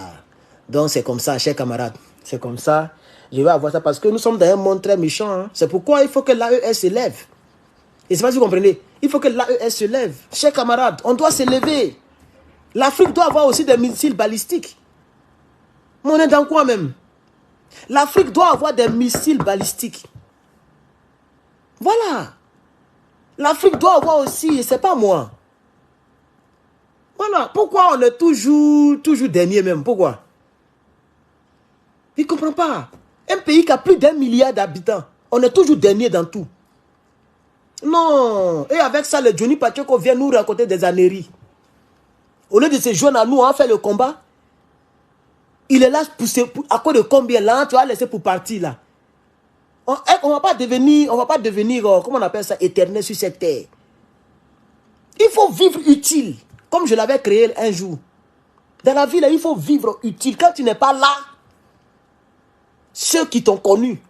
Donc, c'est comme ça, chers camarades. C'est comme ça. Je vais avoir ça parce que nous sommes dans un monde très méchant. Hein. C'est pourquoi il faut que l'AES se lève. Et c'est pas si vous comprenez. Il faut que l'AES se lève. Chers camarades, on doit se lever. L'Afrique doit avoir aussi des missiles balistiques. Mais on est dans quoi même? L'Afrique doit avoir des missiles balistiques. Voilà. L'Afrique doit avoir aussi, c'est pas moi. Voilà. Pourquoi on est toujours dernier même? Pourquoi? Il ne comprend pas. Un pays qui a plus d'1 milliard d'habitants, on est toujours dernier dans tout. Non. Et avec ça, le Johnny Pacheco vient nous raconter des âneries. Au lieu de se joindre à nous, on fait le combat. Il est là à cause de combien là, tu vas laisser pour partir là. On ne va pas devenir, comment on appelle ça, éternel sur cette terre. Il faut vivre utile, comme je l'avais créé un jour. Dans la vie, là, il faut vivre utile. Quand tu n'es pas là, ceux qui t'ont connu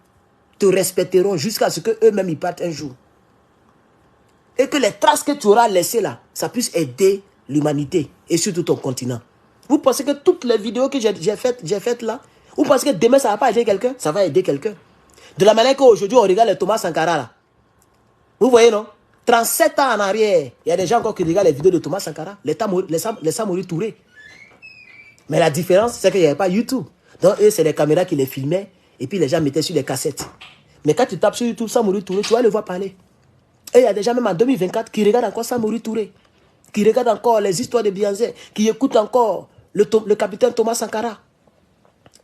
te respecteront jusqu'à ce qu'eux-mêmes ils partent un jour. Et que les traces que tu auras laissées là, ça puisse aider l'humanité et surtout ton continent. Vous pensez que toutes les vidéos que j'ai faites là, vous pensez que demain ça ne va pas aider quelqu'un? Ça va aider quelqu'un. De la manière qu'aujourd'hui on regarde les Thomas Sankara là. Vous voyez non? 37 ans en arrière, il y a des gens encore qui regardent les vidéos de Thomas Sankara, les Samori Touré. Mais la différence, c'est qu'il n'y avait pas YouTube. Donc eux, c'est les caméras qui les filmaient et puis les gens mettaient sur les cassettes. Mais quand tu tapes sur YouTube Samori Touré, tu vas le voir parler. Et il y a des gens même en 2024 qui regardent encore Samori Touré, qui regardent encore les histoires de Bianzé, qui écoutent encore le capitaine Thomas Sankara.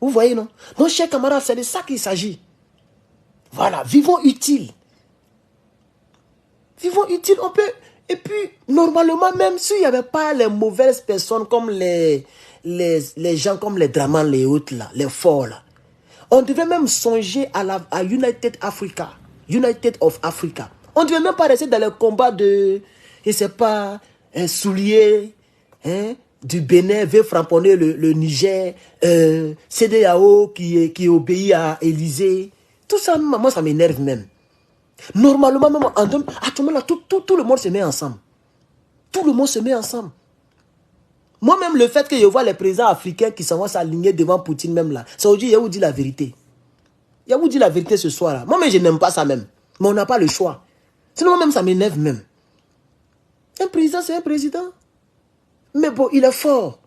Vous voyez, non? Donc, chers camarades, c'est de ça qu'il s'agit. Voilà, vivons utiles. Vivons utiles, on peut... Et puis, normalement, même s'il n'y avait pas les mauvaises personnes comme les gens comme les Draman, les autres, là, les forts, là, on devait même songer à United Africa. United of Africa. On ne devait même pas rester dans le combat de, je ne sais pas, un soulier, hein, du Bénin veut framponner le Niger, CEDEAO qui obéit à Élysée. Tout ça, moi, ça m'énerve même. Normalement, même actuellement, là, tout le monde se met ensemble. Tout le monde se met ensemble. Moi-même, le fait que je vois les présidents africains qui s'en vont s'aligner devant Poutine même là, ça veut dire, il vous dit la vérité. Il vous dit la vérité ce soir là. Moi-même, je n'aime pas ça même. Mais on n'a pas le choix. Sinon, moi-même, ça m'énerve même. Un président, c'est un président. Mais bon, il est fort.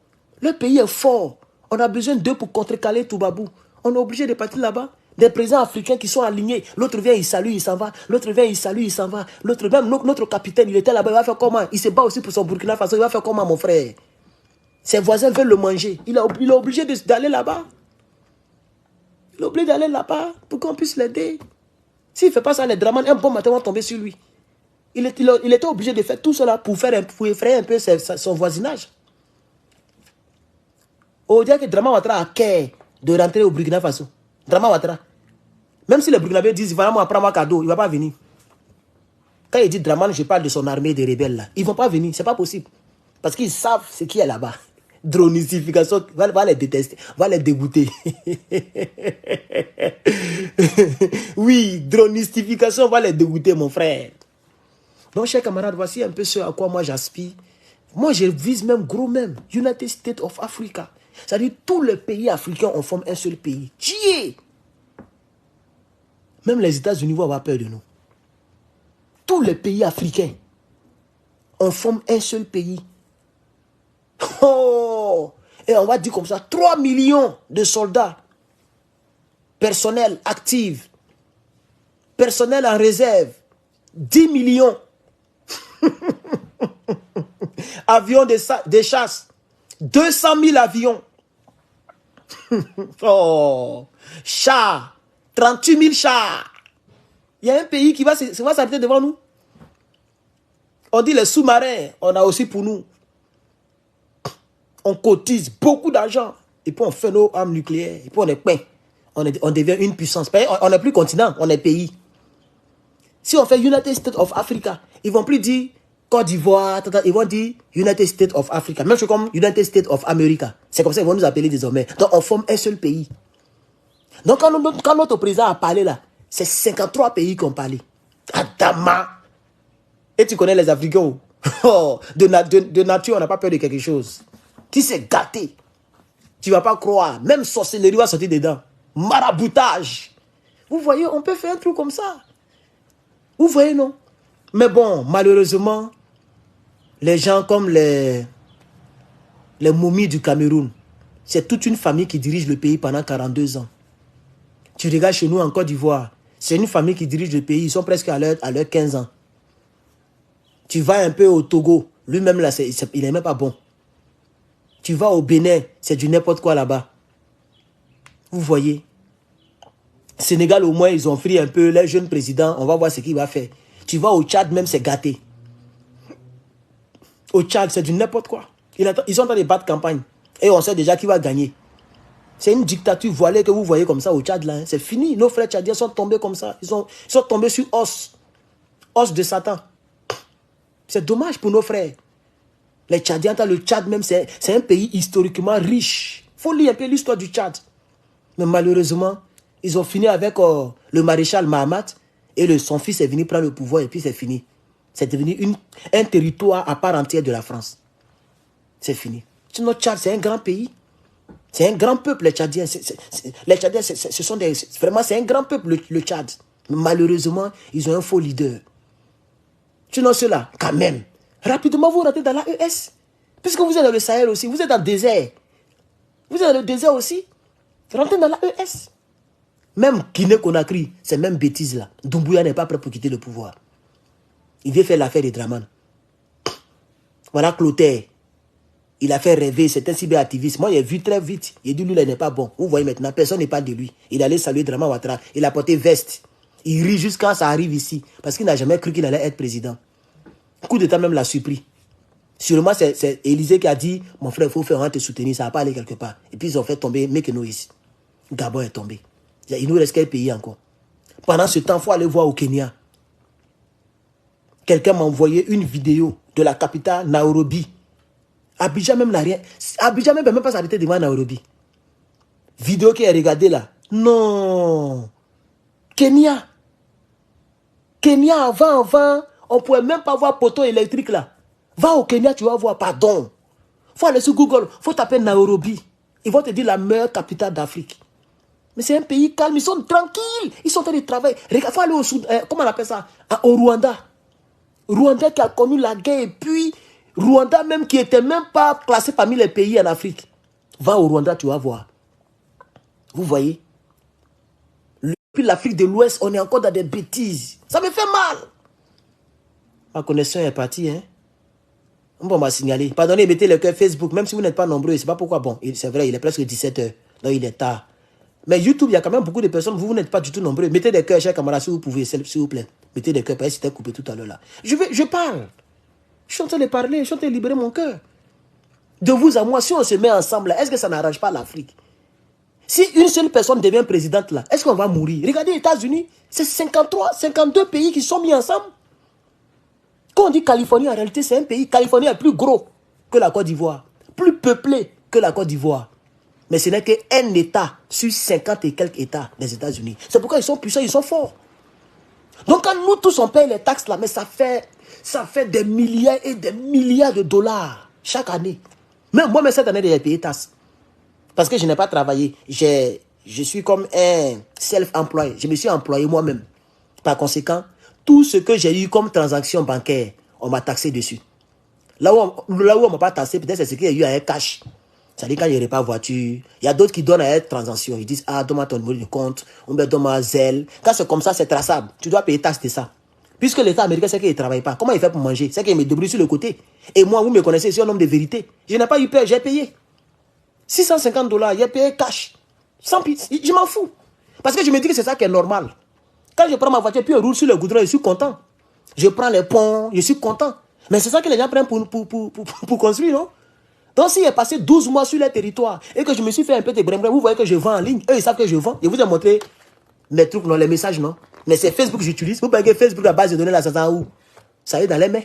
Le pays est fort. On a besoin d'eux pour contrecarrer Toubabou. On est obligé de partir là-bas. Des présidents africains qui sont alignés. L'autre vient, il salue, il s'en va. L'autre vient, il salue, il s'en va. L'autre, même notre capitaine, il était là-bas, il va faire comment? Il se bat aussi pour son Burkina Faso, il va faire comment, mon frère? Ses voisins veulent le manger. Il est obligé d'aller là-bas. Il est obligé d'aller là-bas pour qu'on puisse l'aider. S'il ne fait pas ça, les Draman, un bon matin, vont tomber sur lui. Il était obligé de faire tout cela pour effrayer un peu son voisinage. On dirait que Draman Ouattara a cœur de rentrer au Burkina Faso. Draman Ouattara. Même si les Burkinabés disent, voilà, moi, prends-moi cadeau, il ne va pas venir. Quand il dit Draman, je parle de son armée de rebelles là. Ils ne vont pas venir, ce n'est pas possible. Parce qu'ils savent ce qu'il y a là-bas. Dronistification, va les détester, va les dégoûter. Oui, dronistification va les dégoûter, mon frère. Donc, chers camarades, voici un peu ce à quoi moi j'aspire. Moi, je vise même gros même. United States of Africa. C'est-à-dire, tous les pays africains, on forme un seul pays. Chier! Même les États-Unis vont avoir peur de nous. Tous les pays africains, on forme un seul pays. Oh! Et on va dire comme ça, 3 millions de soldats. Personnel actif. Personnel en réserve. 10 millions. Avions de chasse. 200 000 avions. Oh, chars, 38 000 chars. Il y a un pays qui va s'arrêter devant nous. On dit les sous-marins, on a aussi pour nous. On cotise beaucoup d'argent. Et puis on fait nos armes nucléaires. Et puis on est peint. On devient une puissance. On n'est plus continent, on est pays. Si on fait United States of Africa, ils ne vont plus dire Côte d'Ivoire, ils vont dire United States of Africa. Même chose comme United States of America. C'est comme ça qu'ils vont nous appeler désormais. Donc on forme un seul pays. Donc quand notre président a parlé là, c'est 53 pays qui ont parlé. Adama. Et tu connais les Africains. Oh, de nature, on n'a pas peur de quelque chose. Qui s'est gâté. Tu ne vas pas croire. Même sorcellerie va sortir dedans. Maraboutage. Vous voyez, on peut faire un truc comme ça. Vous voyez, non? Mais bon, malheureusement, les gens comme les momies du Cameroun, c'est toute une famille qui dirige le pays pendant 42 ans. Tu regardes chez nous en Côte d'Ivoire, c'est une famille qui dirige le pays, ils sont presque à leur 15 ans. Tu vas un peu au Togo, lui-même là, il n'est même pas bon. Tu vas au Bénin, c'est du n'importe quoi là-bas. Vous voyez? Sénégal, au moins, ils ont pris un peu les jeunes présidents. On va voir ce qu'il va faire. Tu vas au Tchad, même, c'est gâté. Au Tchad, c'est du n'importe quoi. Ils sont en train de battre campagne. Et on sait déjà qui va gagner. C'est une dictature voilée que vous voyez comme ça au Tchad, là. Hein. C'est fini. Nos frères tchadiens sont tombés comme ça. Ils sont tombés sur os. Os de Satan. C'est dommage pour nos frères. Les Tchadiens, le Tchad même, c'est un pays historiquement riche. Il faut lire un peu l'histoire du Tchad. Mais malheureusement, ils ont fini avec le maréchal Mahamat et son fils est venu prendre le pouvoir et puis c'est fini. C'est devenu un territoire à part entière de la France. C'est fini. Notre Tchad, c'est un grand pays. C'est un grand peuple, les Tchadiens. Les Tchadiens, vraiment, c'est un grand peuple, le Tchad. Mais malheureusement, ils ont un faux leader. Sinon, ceux-là, quand même, rapidement, vous rentrez dans la ES. Puisque vous êtes dans le Sahel aussi, vous êtes dans le désert. Vous êtes dans le désert aussi. Rentrez dans la ES. Même Guinée-Conakry, c'est même bêtise là. Doumbouya n'est pas prêt pour quitter le pouvoir. Il vient faire l'affaire de Draman. Voilà Clotaire. Il a fait rêver, c'est un cyberactiviste. Moi, j'ai vu très vite. Il dit, lui, il n'est pas bon. Vous voyez maintenant, personne n'est pas de lui. Il allait saluer Draman Ouattara. Il a porté veste. Il rit jusqu'à ça arrive ici. Parce qu'il n'a jamais cru qu'il allait être président. Coup d'État même l'a surpris. Sûrement, c'est Élysée qui a dit, mon frère, il faut faire un te soutenir, ça va pas aller quelque part. Et puis, ils ont fait tomber Mekeno ici. Gabon est tombé. Il nous reste quel pays encore? Pendant ce temps, il faut aller voir au Kenya. Quelqu'un m'a envoyé une vidéo de la capitale Nairobi. Abidjan même n'a rien. Abidjan même ne peut même pas s'arrêter devant Nairobi. Vidéo qui est regardée là. Non. Kenya. Kenya, avant, on ne pouvait même pas voir poteau électrique là. Va au Kenya, tu vas voir, pardon. Il faut aller sur Google, il faut taper Nairobi. Ils vont te dire la meilleure capitale d'Afrique. Mais c'est un pays calme, ils sont tranquilles. Ils sont en train de travailler. Il faut aller au Sud, comment on appelle ça? Au Rwanda. Rwanda qui a connu la guerre et puis Rwanda même qui n'était même pas classé parmi les pays en Afrique. Va au Rwanda, tu vas voir. Vous voyez? Puis l'Afrique de l'Ouest, on est encore dans des bêtises. Ça me fait mal. Ma connexion est partie, hein. On m'a signalé. Pardonnez, mettez le cœur Facebook, même si vous n'êtes pas nombreux, c'est pas pourquoi. Bon, c'est vrai, il est presque 17h. Donc il est tard. Mais YouTube, il y a quand même beaucoup de personnes, vous n'êtes pas du tout nombreux. Mettez des cœurs, chers camarades, si vous pouvez, s'il vous plaît. Mettez des cœurs, parce que c'était coupé tout à l'heure là. Je parle. Je suis en train de parler, je suis en train de libérer mon cœur. De vous à moi, si on se met ensemble, est-ce que ça n'arrange pas l'Afrique? Si une seule personne devient présidente là, est-ce qu'on va mourir? Regardez les États-Unis, c'est 53, 52 pays qui sont mis ensemble. Quand on dit Californie, en réalité, c'est un pays. Californie est plus gros que la Côte d'Ivoire. Plus peuplé que la Côte d'Ivoire. Mais ce n'est qu'un État sur 50 et quelques États des États-Unis. C'est pourquoi ils sont puissants, ils sont forts. Donc quand nous tous on paye les taxes là, mais ça fait des milliards et des milliards de dollars chaque année. Même moi, cette année, j'ai payé taxes. Parce que je n'ai pas travaillé. Je suis comme un self-employé. Je me suis employé moi-même. Par conséquent, tout ce que j'ai eu comme transaction bancaire, on m'a taxé dessus. Là où on ne m'a pas taxé, peut-être c'est ce qu'il y a eu à un cash. C'est-à-dire quand il n'y a pas de voiture, il y a d'autres qui donnent à être transaction. Ils disent, ah, donne-moi ton numéro de compte, on me donne Zelle. Quand c'est comme ça, c'est traçable. Tu dois payer taxe de ça. Puisque l'État américain, c'est qu'il ne travaille pas. Comment il fait pour manger? C'est qu'il me débrouille sur le côté. Et moi, vous me connaissez, je suis un homme de vérité. Je n'ai pas eu peur, j'ai payé. $650, il a payé cash. Sans pitié, je m'en fous. Parce que je me dis que c'est ça qui est normal. Quand je prends ma voiture, puis je roule sur le goudron, je suis content. Je prends les ponts, je suis content. Mais c'est ça que les gens prennent pour construire, non? Donc s'il est passé 12 mois sur le territoire et que je me suis fait un peu de brem-brem, vous voyez que je vends en ligne. Eux, ils savent que je vends. Je vous ai montré mes trucs, non, les messages, non? Mais c'est Facebook que j'utilise. Vous voyez que Facebook, la base de données, là, ça sent où? Ça est dans les mains.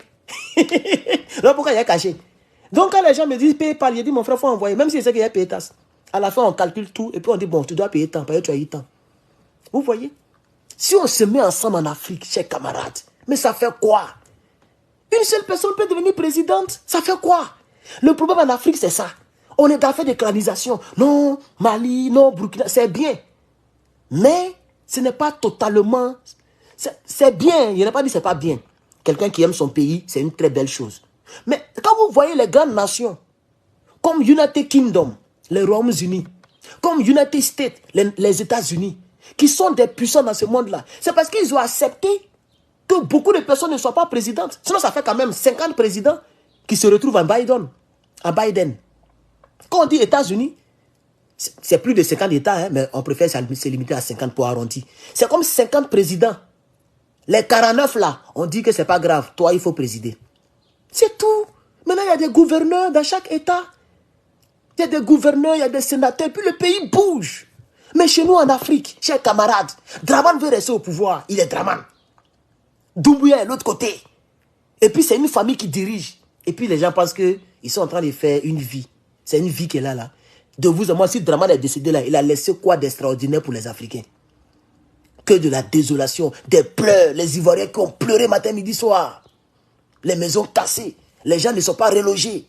Donc pourquoi il est caché? Donc quand les gens me disent PayPal, je dis mon frère, il faut envoyer. Même si c'est qu'il y a payé tasse. À la fin, on calcule tout et puis on dit bon, tu dois payer tant, parce que tu as eu tant. Vous voyez? Si on se met ensemble en Afrique, chers camarades, mais ça fait quoi? Une seule personne peut devenir présidente, ça fait quoi? Le problème en Afrique, c'est ça. On est dans l'affaire de colonisation. Non, Mali, non, Burkina, c'est bien. Mais ce n'est pas totalement... C'est bien, je n'ai pas dit que ce n'est pas bien. Quelqu'un qui aime son pays, c'est une très belle chose. Mais quand vous voyez les grandes nations, comme United Kingdom, les Royaumes-Unis, comme United States, les États-Unis, qui sont des puissants dans ce monde-là, c'est parce qu'ils ont accepté que beaucoup de personnes ne soient pas présidentes. Sinon, ça fait quand même 50 présidents qui se retrouvent à Biden. Quand on dit États-Unis, c'est plus de 50 États, hein, mais on préfère se limiter à 50 pour arrondir. C'est comme 50 présidents. Les 49 là, on dit que c'est pas grave. Toi, il faut présider. C'est tout. Maintenant, il y a des gouverneurs dans chaque État. Il y a des gouverneurs, il y a des sénateurs, puis le pays bouge. Mais chez nous en Afrique, chers camarades, Draman veut rester au pouvoir. Il est Draman. Doumbouya est de l'autre côté. Et puis c'est une famille qui dirige. Et puis les gens pensent qu'ils sont en train de faire une vie. C'est une vie qui est là. De vous à moi, si Draman est décédé là, il a laissé quoi d'extraordinaire pour les Africains? Que de la désolation, des pleurs, les Ivoiriens qui ont pleuré matin, midi, soir. Les maisons cassées, les gens ne sont pas relogés.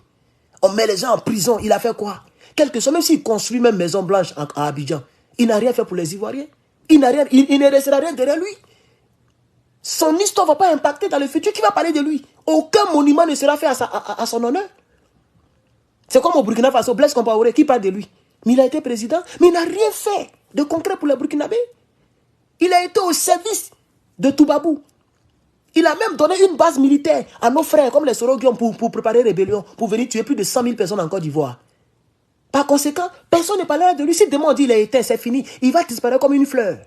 On met les gens en prison, il a fait quoi? Quelque chose, même s'il construit même Maison Blanche à Abidjan, il n'a rien fait pour les Ivoiriens. Il ne restera rien derrière lui. Son histoire ne va pas impacter dans le futur. Qui va parler de lui? Aucun monument ne sera fait à son honneur. C'est comme au Burkina Faso, Blaise Compaoré, qui parle de lui? Mais il a été président, mais il n'a rien fait de concret pour les Burkinabés. Il a été au service de Toubabou. Il a même donné une base militaire à nos frères, comme les Soroguions, pour préparer la rébellion, pour venir tuer plus de 100 000 personnes en Côte d'Ivoire. Par conséquent, personne ne parlera de lui. Si demain on dit il a été, c'est fini, il va disparaître comme une fleur.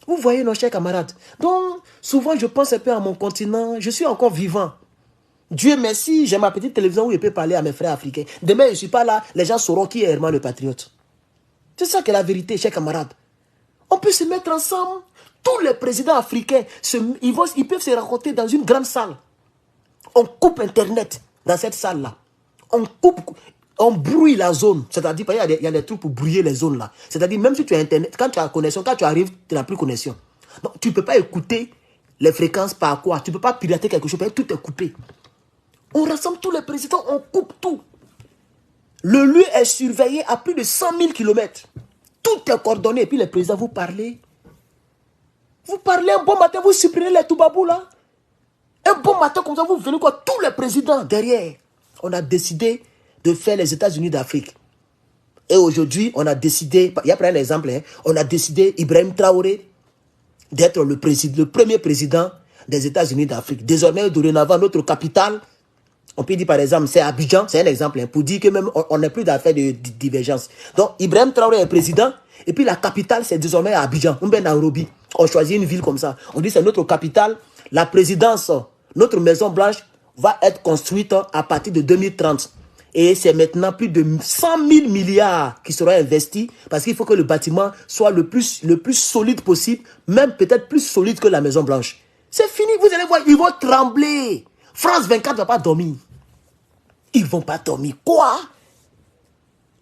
Vous voyez, nos chers camarades. Donc, souvent, je pense un peu à mon continent. Je suis encore vivant. Dieu merci, j'ai ma petite télévision où je peux parler à mes frères africains. Demain, je ne suis pas là, les gens sauront qui est Herman le patriote. C'est ça qui est la vérité, chers camarades. On peut se mettre ensemble. Tous les présidents africains, ils peuvent se rencontrer dans une grande salle. On coupe Internet dans cette salle-là. On brouille la zone. C'est-à-dire, il y a des trucs pour brouiller les zones là. C'est-à-dire, même si tu as Internet, quand tu as connexion, quand tu arrives, tu n'as plus connexion. Donc, tu ne peux pas écouter les fréquences par quoi. Tu ne peux pas pirater quelque chose, tout est coupé. On rassemble tous les présidents, on coupe tout. Le lieu est surveillé à plus de 100 000 km. Tout est coordonné. Et puis les présidents, vous parlez. Vous parlez un bon matin, vous supprimez les Toubabou là. Un bon matin comme ça, vous venez quoi, tous les présidents derrière. On a décidé de faire les États-Unis d'Afrique. Et aujourd'hui, on a décidé, il y a plein d'exemples, hein, on a décidé, Ibrahim Traoré, d'être le premier président des États-Unis d'Afrique. Désormais, dorénavant, notre capitale, on peut dire par exemple, c'est Abidjan, c'est un exemple, hein, pour dire que même on n'a plus d'affaires de divergence. Donc, Ibrahim Traoré est président, et puis la capitale, c'est désormais Abidjan, ou bien Nairobi. On choisit une ville comme ça. On dit c'est notre capitale. La présidence, notre Maison Blanche, va être construite à partir de 2030. Et c'est maintenant plus de 100 000 milliards qui seront investis parce qu'il faut que le bâtiment soit le plus solide possible, même peut-être plus solide que la Maison Blanche. C'est fini, vous allez voir, ils vont trembler. France 24 ne va pas dormir. Ils ne vont pas dormir. Quoi?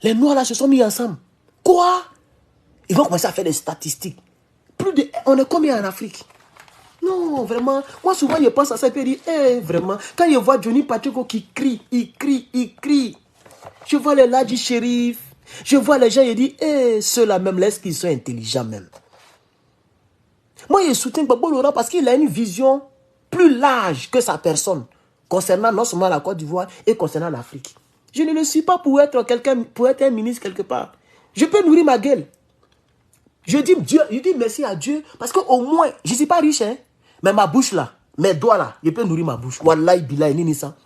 Les Noirs là se sont mis ensemble. Quoi? Ils vont commencer à faire des statistiques. On est combien en Afrique? Non, vraiment. Moi, souvent, je pense à ça et puis je dis, vraiment. Quand je vois Johnny Pacheco qui crie, il crie. Je vois les Ladji Shérif. Je vois les gens, je dis, ceux-là même, laisse qu'ils sont intelligents même. Moi, je soutiens Gbagbo Laurent parce qu'il a une vision plus large que sa personne concernant non seulement la Côte d'Ivoire et concernant l'Afrique. Je ne le suis pas pour être un ministre quelque part. Je peux nourrir ma gueule. Je dis merci à Dieu parce qu'au moins, je ne suis pas riche, hein, mais ma bouche là, mes doigts là, je peux nourrir ma bouche. Wallahi, billahi, nini ça.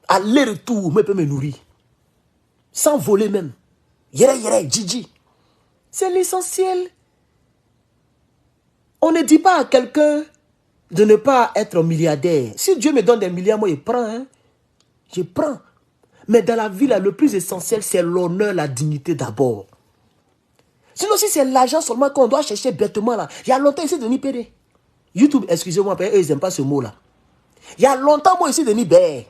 Aller-retour, je peux me nourrir. Sans voler même. Yere, yere, Gigi. C'est l'essentiel. On ne dit pas à quelqu'un de ne pas être milliardaire. Si Dieu me donne des milliards, moi, je prends. Hein? Je prends. Mais dans la vie, là, le plus essentiel, c'est l'honneur, la dignité d'abord. Sinon, si c'est l'argent seulement qu'on doit chercher bêtement, là, il y a longtemps ici, Denis Pédé. YouTube, excusez-moi, eux, ils n'aiment pas ce mot-là. Il y a longtemps, moi, ici, Denis Bé.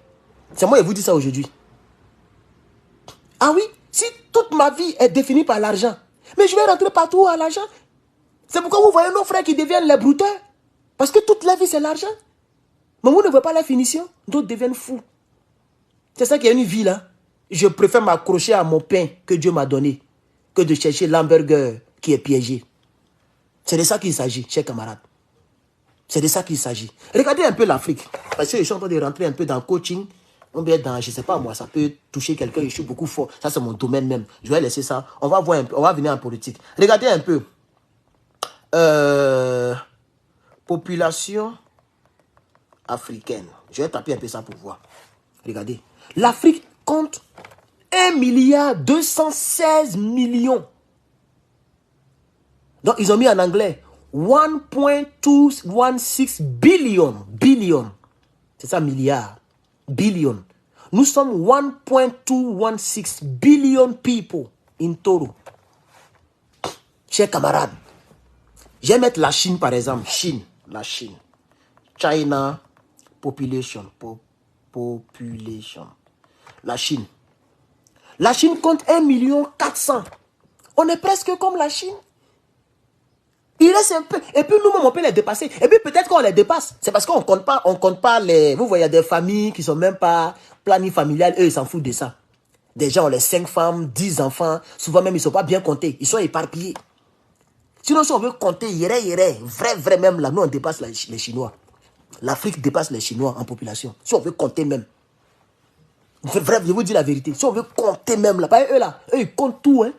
C'est moi qui vous dis ça aujourd'hui. Ah oui, si toute ma vie est définie par l'argent, mais je vais rentrer partout à l'argent. C'est pourquoi vous voyez nos frères qui deviennent les brouteurs. Parce que toute la vie, c'est l'argent. Mais vous ne voyez pas la finition. D'autres deviennent fous. C'est ça qui est une vie, là. Je préfère m'accrocher à mon pain que Dieu m'a donné que de chercher l'hamburger qui est piégé. C'est de ça qu'il s'agit, chers camarades. C'est de ça qu'il s'agit. Regardez un peu l'Afrique. Parce que je suis en train de rentrer un peu dans le coaching. On va être dans, je ne sais pas moi, ça peut toucher quelqu'un, je suis beaucoup fort. Ça, c'est mon domaine même. Je vais laisser ça. On va voir un peu, on va venir en politique. Regardez un peu. Population africaine. Je vais taper un peu ça pour voir. Regardez. L'Afrique compte 1,216 milliard. Donc, ils ont mis en anglais 1.216 billion. Billion. C'est ça, milliard. Billion. Nous sommes 1.216 billion people in total. Chers camarades, je vais mettre la Chine par exemple. Chine. La Chine. China population. Population. La Chine. La Chine compte 1,4 million. On est presque comme la Chine. Il reste un peu. Et puis nous-mêmes, on peut les dépasser. Et puis peut-être qu'on les dépasse. C'est parce qu'on ne compte pas les... Vous voyez, il y a des familles qui ne sont même pas planifiées familiales. Eux, ils s'en foutent de ça. Des gens ont les 5 femmes, 10 enfants. Souvent même, ils ne sont pas bien comptés. Ils sont éparpillés. Sinon, si on veut compter, vrai même, là, nous, on dépasse les Chinois. L'Afrique dépasse les Chinois en population. Si on veut compter même. Vrai, je vous dis la vérité. Si on veut compter même là, eux là, eux ils comptent tout. Hein.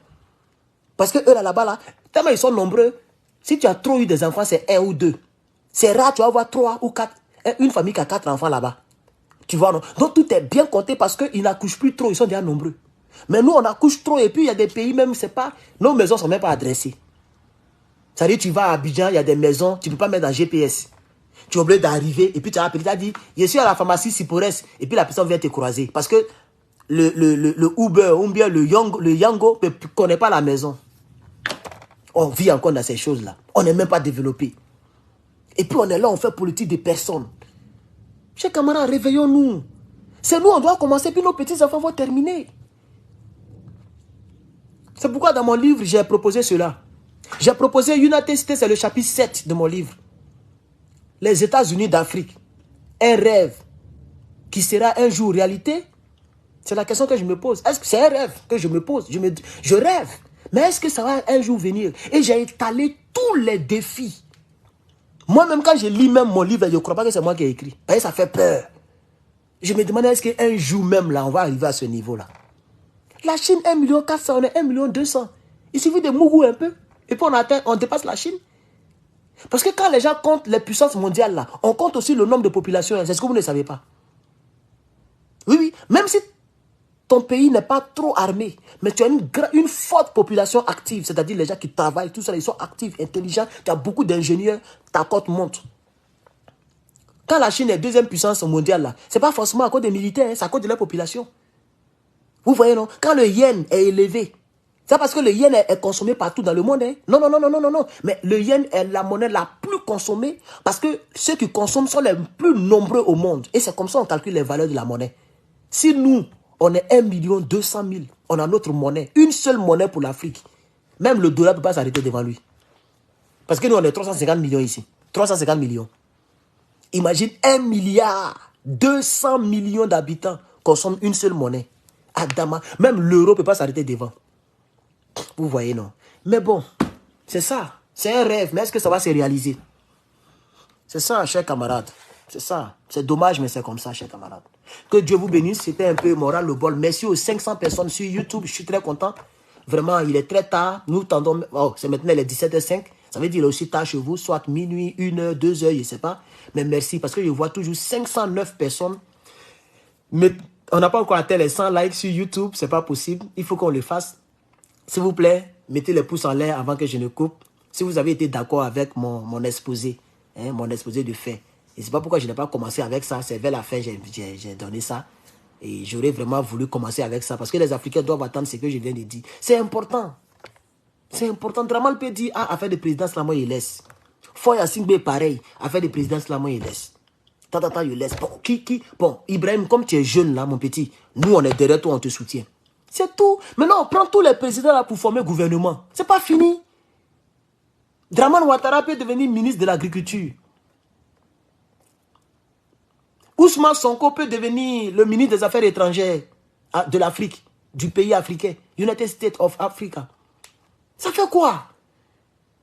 Parce que eux là-bas, là, tellement ils sont nombreux. Si tu as trop eu des enfants, c'est 1 ou 2. C'est rare, tu vas avoir 3 ou 4. Une famille qui a 4 enfants là-bas. Tu vois, non? Donc tout est bien compté parce qu'ils n'accouchent plus trop, ils sont déjà nombreux. Mais nous, on accouche trop et puis il y a des pays même, c'est pas... Nos maisons ne sont même pas adressées. C'est-à-dire, tu vas à Abidjan, il y a des maisons, tu ne peux pas mettre dans GPS. Tu es obligé d'arriver et puis tu as appelé, tu as dit, je suis à la pharmacie Sipores et puis la personne vient te croiser. Parce que le Uber ou bien le Yango ne connaît pas la maison. On vit encore dans ces choses-là. On n'est même pas développé. Et puis on est là, on fait politique des personnes. Chers camarades, réveillons-nous. C'est nous, on doit commencer, puis nos petits-enfants vont terminer. C'est pourquoi dans mon livre, j'ai proposé cela. J'ai proposé United States, c'est le chapitre 7 de mon livre. Les États-Unis d'Afrique. Un rêve qui sera un jour réalité. C'est la question que je me pose. Est-ce que c'est un rêve que je me pose? Je rêve. Mais est-ce que ça va un jour venir? Et j'ai étalé tous les défis. Moi-même, quand je lis même mon livre, je ne crois pas que c'est moi qui ai écrit. Parce que ça fait peur. Je me demandais, est-ce qu'un jour même, là, on va arriver à ce niveau-là? La Chine, 1,4 million, on est 1,2 million. Il suffit de mourir un peu. Et puis on dépasse la Chine. Parce que quand les gens comptent les puissances mondiales, là, on compte aussi le nombre de populations. C'est ce que vous ne savez pas. Oui, oui. Même si ton pays n'est pas trop armé, mais tu as une forte population active, c'est-à-dire les gens qui travaillent, tout ça, ils sont actifs, intelligents, tu as beaucoup d'ingénieurs, ta cote monte. Quand la Chine est deuxième puissance mondiale, là, ce n'est pas forcément à cause des militaires, hein, c'est à cause de la population. Vous voyez, non? Quand le yen est élevé, c'est parce que le yen est consommé partout dans le monde. Hein? Non. Mais le yen est la monnaie la plus consommée parce que ceux qui consomment sont les plus nombreux au monde. Et c'est comme ça qu'on calcule les valeurs de la monnaie. Si nous, on est 1,2 million, on a notre monnaie, une seule monnaie pour l'Afrique, même le dollar ne peut pas s'arrêter devant lui. Parce que nous, on est 350 millions ici. 350 millions. Imagine 1,2 milliard d'habitants consomment une seule monnaie. Adama, même l'euro ne peut pas s'arrêter devant. Vous voyez, non? Mais bon, c'est ça. C'est un rêve, mais est-ce que ça va se réaliser? C'est ça, chers camarades. C'est ça. C'est dommage, mais c'est comme ça, chers camarades. Que Dieu vous bénisse. C'était un peu moral le bol. Merci aux 500 personnes sur YouTube. Je suis très content. Vraiment, il est très tard. Nous tendons... Oh, c'est maintenant les 17h05. Ça veut dire qu'il est aussi tard chez vous. Soit minuit, 1h, 2h, je ne sais pas. Mais merci parce que je vois toujours 509 personnes me On n'a pas encore atteint les 100 likes sur YouTube, c'est pas possible. Il faut qu'on le fasse. S'il vous plaît, mettez les pouces en l'air avant que je ne coupe. Si vous avez été d'accord avec mon exposé, hein, mon exposé de fait. Et c'est pas pourquoi je n'ai pas commencé avec ça, c'est vers la fin j'ai donné ça. Et j'aurais vraiment voulu commencer avec ça parce que les Africains doivent attendre ce que je viens de dire. C'est important. C'est important. Draman peut dire, ah, affaire de présidence, là, moi, il laisse. Foya Singbe, pareil. Affaire de présidence, là, moi, il laisse. Tant, il laisse. Bon, bon, Ibrahim, comme tu es jeune, là, mon petit, nous, on est derrière toi, on te soutient. C'est tout. Maintenant, on prend tous les présidents, là, pour former gouvernement. C'est pas fini. Draman Ouattara peut devenir ministre de l'Agriculture. Ousmane Sonko peut devenir le ministre des Affaires étrangères de l'Afrique, du pays africain, United States of Africa. Ça fait quoi?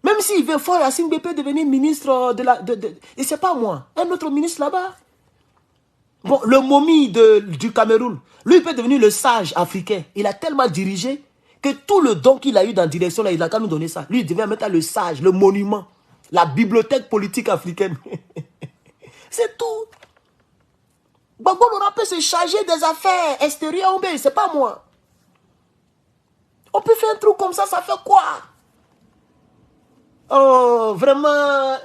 Même s'il veut faire Yacine Bépé devenir ministre et c'est pas moi, un autre ministre là-bas. Bon, le momie du Cameroun, lui il peut devenir le sage africain. Il a tellement dirigé que tout le don qu'il a eu dans la direction là, il a qu'à nous donner ça. Lui il devient mettre le sage, le monument, la bibliothèque politique africaine. C'est tout. Gbagbo Laurent peut se charger des affaires extérieures, c'est pas moi. On peut faire un truc comme ça fait quoi? Oh, vraiment,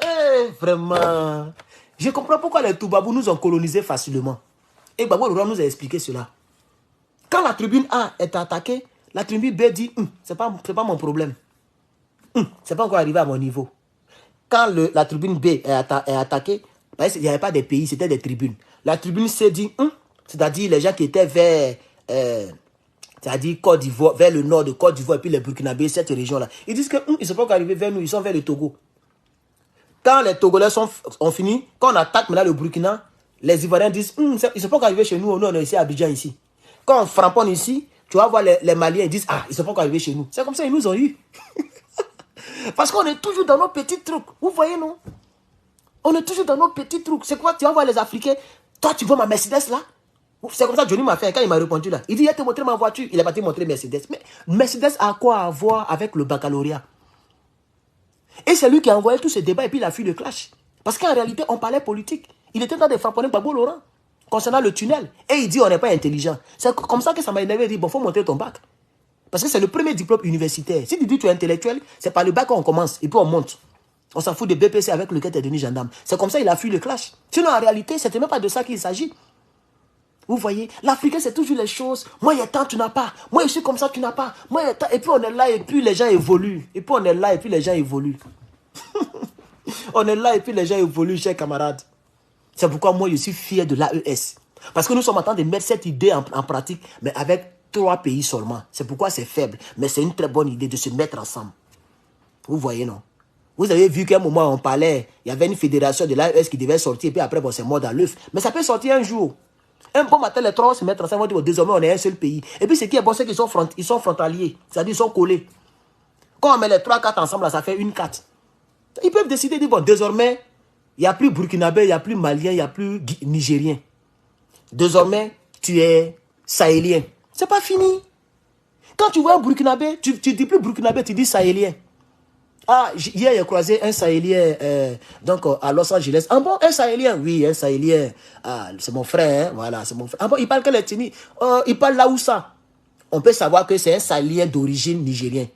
vraiment. Je comprends pourquoi les Toubabou nous ont colonisés facilement. Et Gbagbo Laurent nous a expliqué cela. Quand la tribune A est attaquée, la tribune B dit, c'est pas mon problème. C'est pas encore arrivé à mon niveau. Quand la tribune B est attaquée, il n'y avait pas des pays, c'était des tribunes. La tribune C dit, c'est-à-dire les gens qui étaient vers, c'est-à-dire Côte d'Ivoire, vers le nord de Côte d'Ivoire et puis les Burkinabés, cette région-là. Ils disent qu'ils ne sont pas arrivés vers nous, ils sont vers le Togo. Quand les Togolais ont fini, quand on attaque maintenant le Burkina, les Ivoiriens disent, ils ne sont pas arrivés chez nous, nous on est ici à Abidjan ici. Quand on framponne ici, tu vas voir les Maliens, ils disent, ils ne sont pas arrivés chez nous. C'est comme ça qu'ils nous ont eu. Parce qu'on est toujours dans nos petits trucs. Vous voyez, non? On est toujours dans nos petits trucs. C'est quoi? Tu vas voir les Africains. Toi, tu vois ma Mercedes là? C'est comme ça que Johnny m'a fait quand il m'a répondu là. Il dit, il a te montré ma voiture. Il est parti montrer Mercedes. Mais Mercedes a quoi à voir avec le baccalauréat? Et c'est lui qui a envoyé tous ces débats et puis il a fui le clash. Parce qu'en réalité, on parlait politique. Il était en train de frapponner Gbagbo Laurent concernant le tunnel. Et il dit, on n'est pas intelligent. C'est comme ça que ça m'a énervé. Il dit, bon, il faut montrer ton bac. Parce que c'est le premier diplôme universitaire. Si tu dis que tu es intellectuel, c'est par le bac qu'on commence et puis on monte. On s'en fout de BPC avec lequel tu es devenu gendarme. C'est comme ça qu'il a fui le clash. Sinon, en réalité, ce n'était même pas de ça qu'il s'agit. Vous voyez, l'Africain, c'est toujours les choses. Moi, il y a tant, tu n'as pas. Moi, je suis comme ça, tu n'as pas. Moi, il y a tant. Et puis, on est là, et puis les gens évoluent. Et puis, on est là, et puis les gens évoluent. On est là, et puis les gens évoluent, chers camarades. C'est pourquoi moi, je suis fier de l'AES. Parce que nous sommes en train de mettre cette idée en pratique, mais avec 3 pays seulement. C'est pourquoi c'est faible. Mais c'est une très bonne idée de se mettre ensemble. Vous voyez, non? Vous avez vu qu'à un moment, on parlait, il y avait une fédération de l'AES qui devait sortir, et puis après, bon, c'est mort dans l'œuf. Mais ça peut sortir un jour. Un bon matin, les 3 se mettre ensemble, on dit, bon, désormais, on est un seul pays. Et puis, ce qui est bon, c'est qu'ils sont frontaliers. C'est-à-dire, ils sont collés. Quand on met les 3-4 ensemble, là, ça fait une 4. Ils peuvent décider de dire, bon, désormais, il n'y a plus Burkinabé, il n'y a plus Malien, il n'y a plus Nigérien. Désormais, tu es Sahélien. C'est pas fini. Quand tu vois un Burkinabé, tu dis plus Burkinabé, tu dis Sahélien. Ah, hier, j'ai croisé un Sahélien donc, à Los Angeles. Ah bon, un Sahélien? Oui, un Sahélien. Ah, c'est mon frère, hein? Voilà, c'est mon frère. Ah bon, il parle quelle ethnie? Il parle Laoussa. On peut savoir que c'est un Sahélien d'origine nigérienne.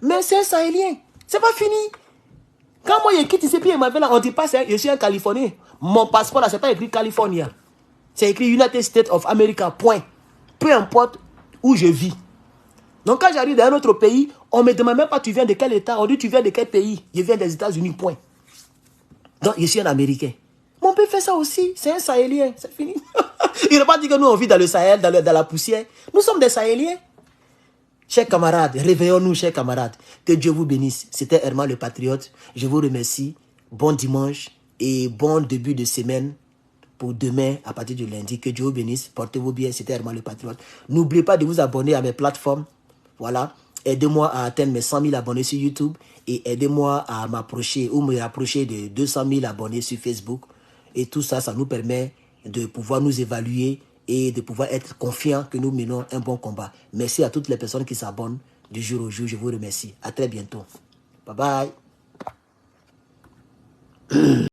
Mais c'est un Sahélien. C'est pas fini. Quand moi, je quitte ici, puis il m'avait là, on dit pas, je suis un Californien. Mon passeport, là, c'est pas écrit California. C'est écrit United States of America, point. Peu importe où je vis. Donc, quand j'arrive dans un autre pays, on ne me demande même pas tu viens de quel état. On dit tu viens de quel pays. Je viens des États-Unis, point. Donc, je suis un Américain. Mais on peut faire ça aussi. C'est un Sahélien. C'est fini. Il n'a pas dit que nous, on vit dans le Sahel, dans la poussière. Nous sommes des Sahéliens. Chers camarades, réveillons-nous, chers camarades. Que Dieu vous bénisse. C'était Herman le Patriote. Je vous remercie. Bon dimanche et bon début de semaine pour demain à partir de lundi. Que Dieu vous bénisse. Portez-vous bien. C'était Herman le Patriote. N'oubliez pas de vous abonner à mes plateformes. Voilà. Aidez-moi à atteindre mes 100 000 abonnés sur YouTube et aidez-moi à m'approcher ou me rapprocher de 200 000 abonnés sur Facebook. Et tout ça, ça nous permet de pouvoir nous évaluer et de pouvoir être confiants que nous menons un bon combat. Merci à toutes les personnes qui s'abonnent du jour au jour. Je vous remercie. À très bientôt. Bye bye.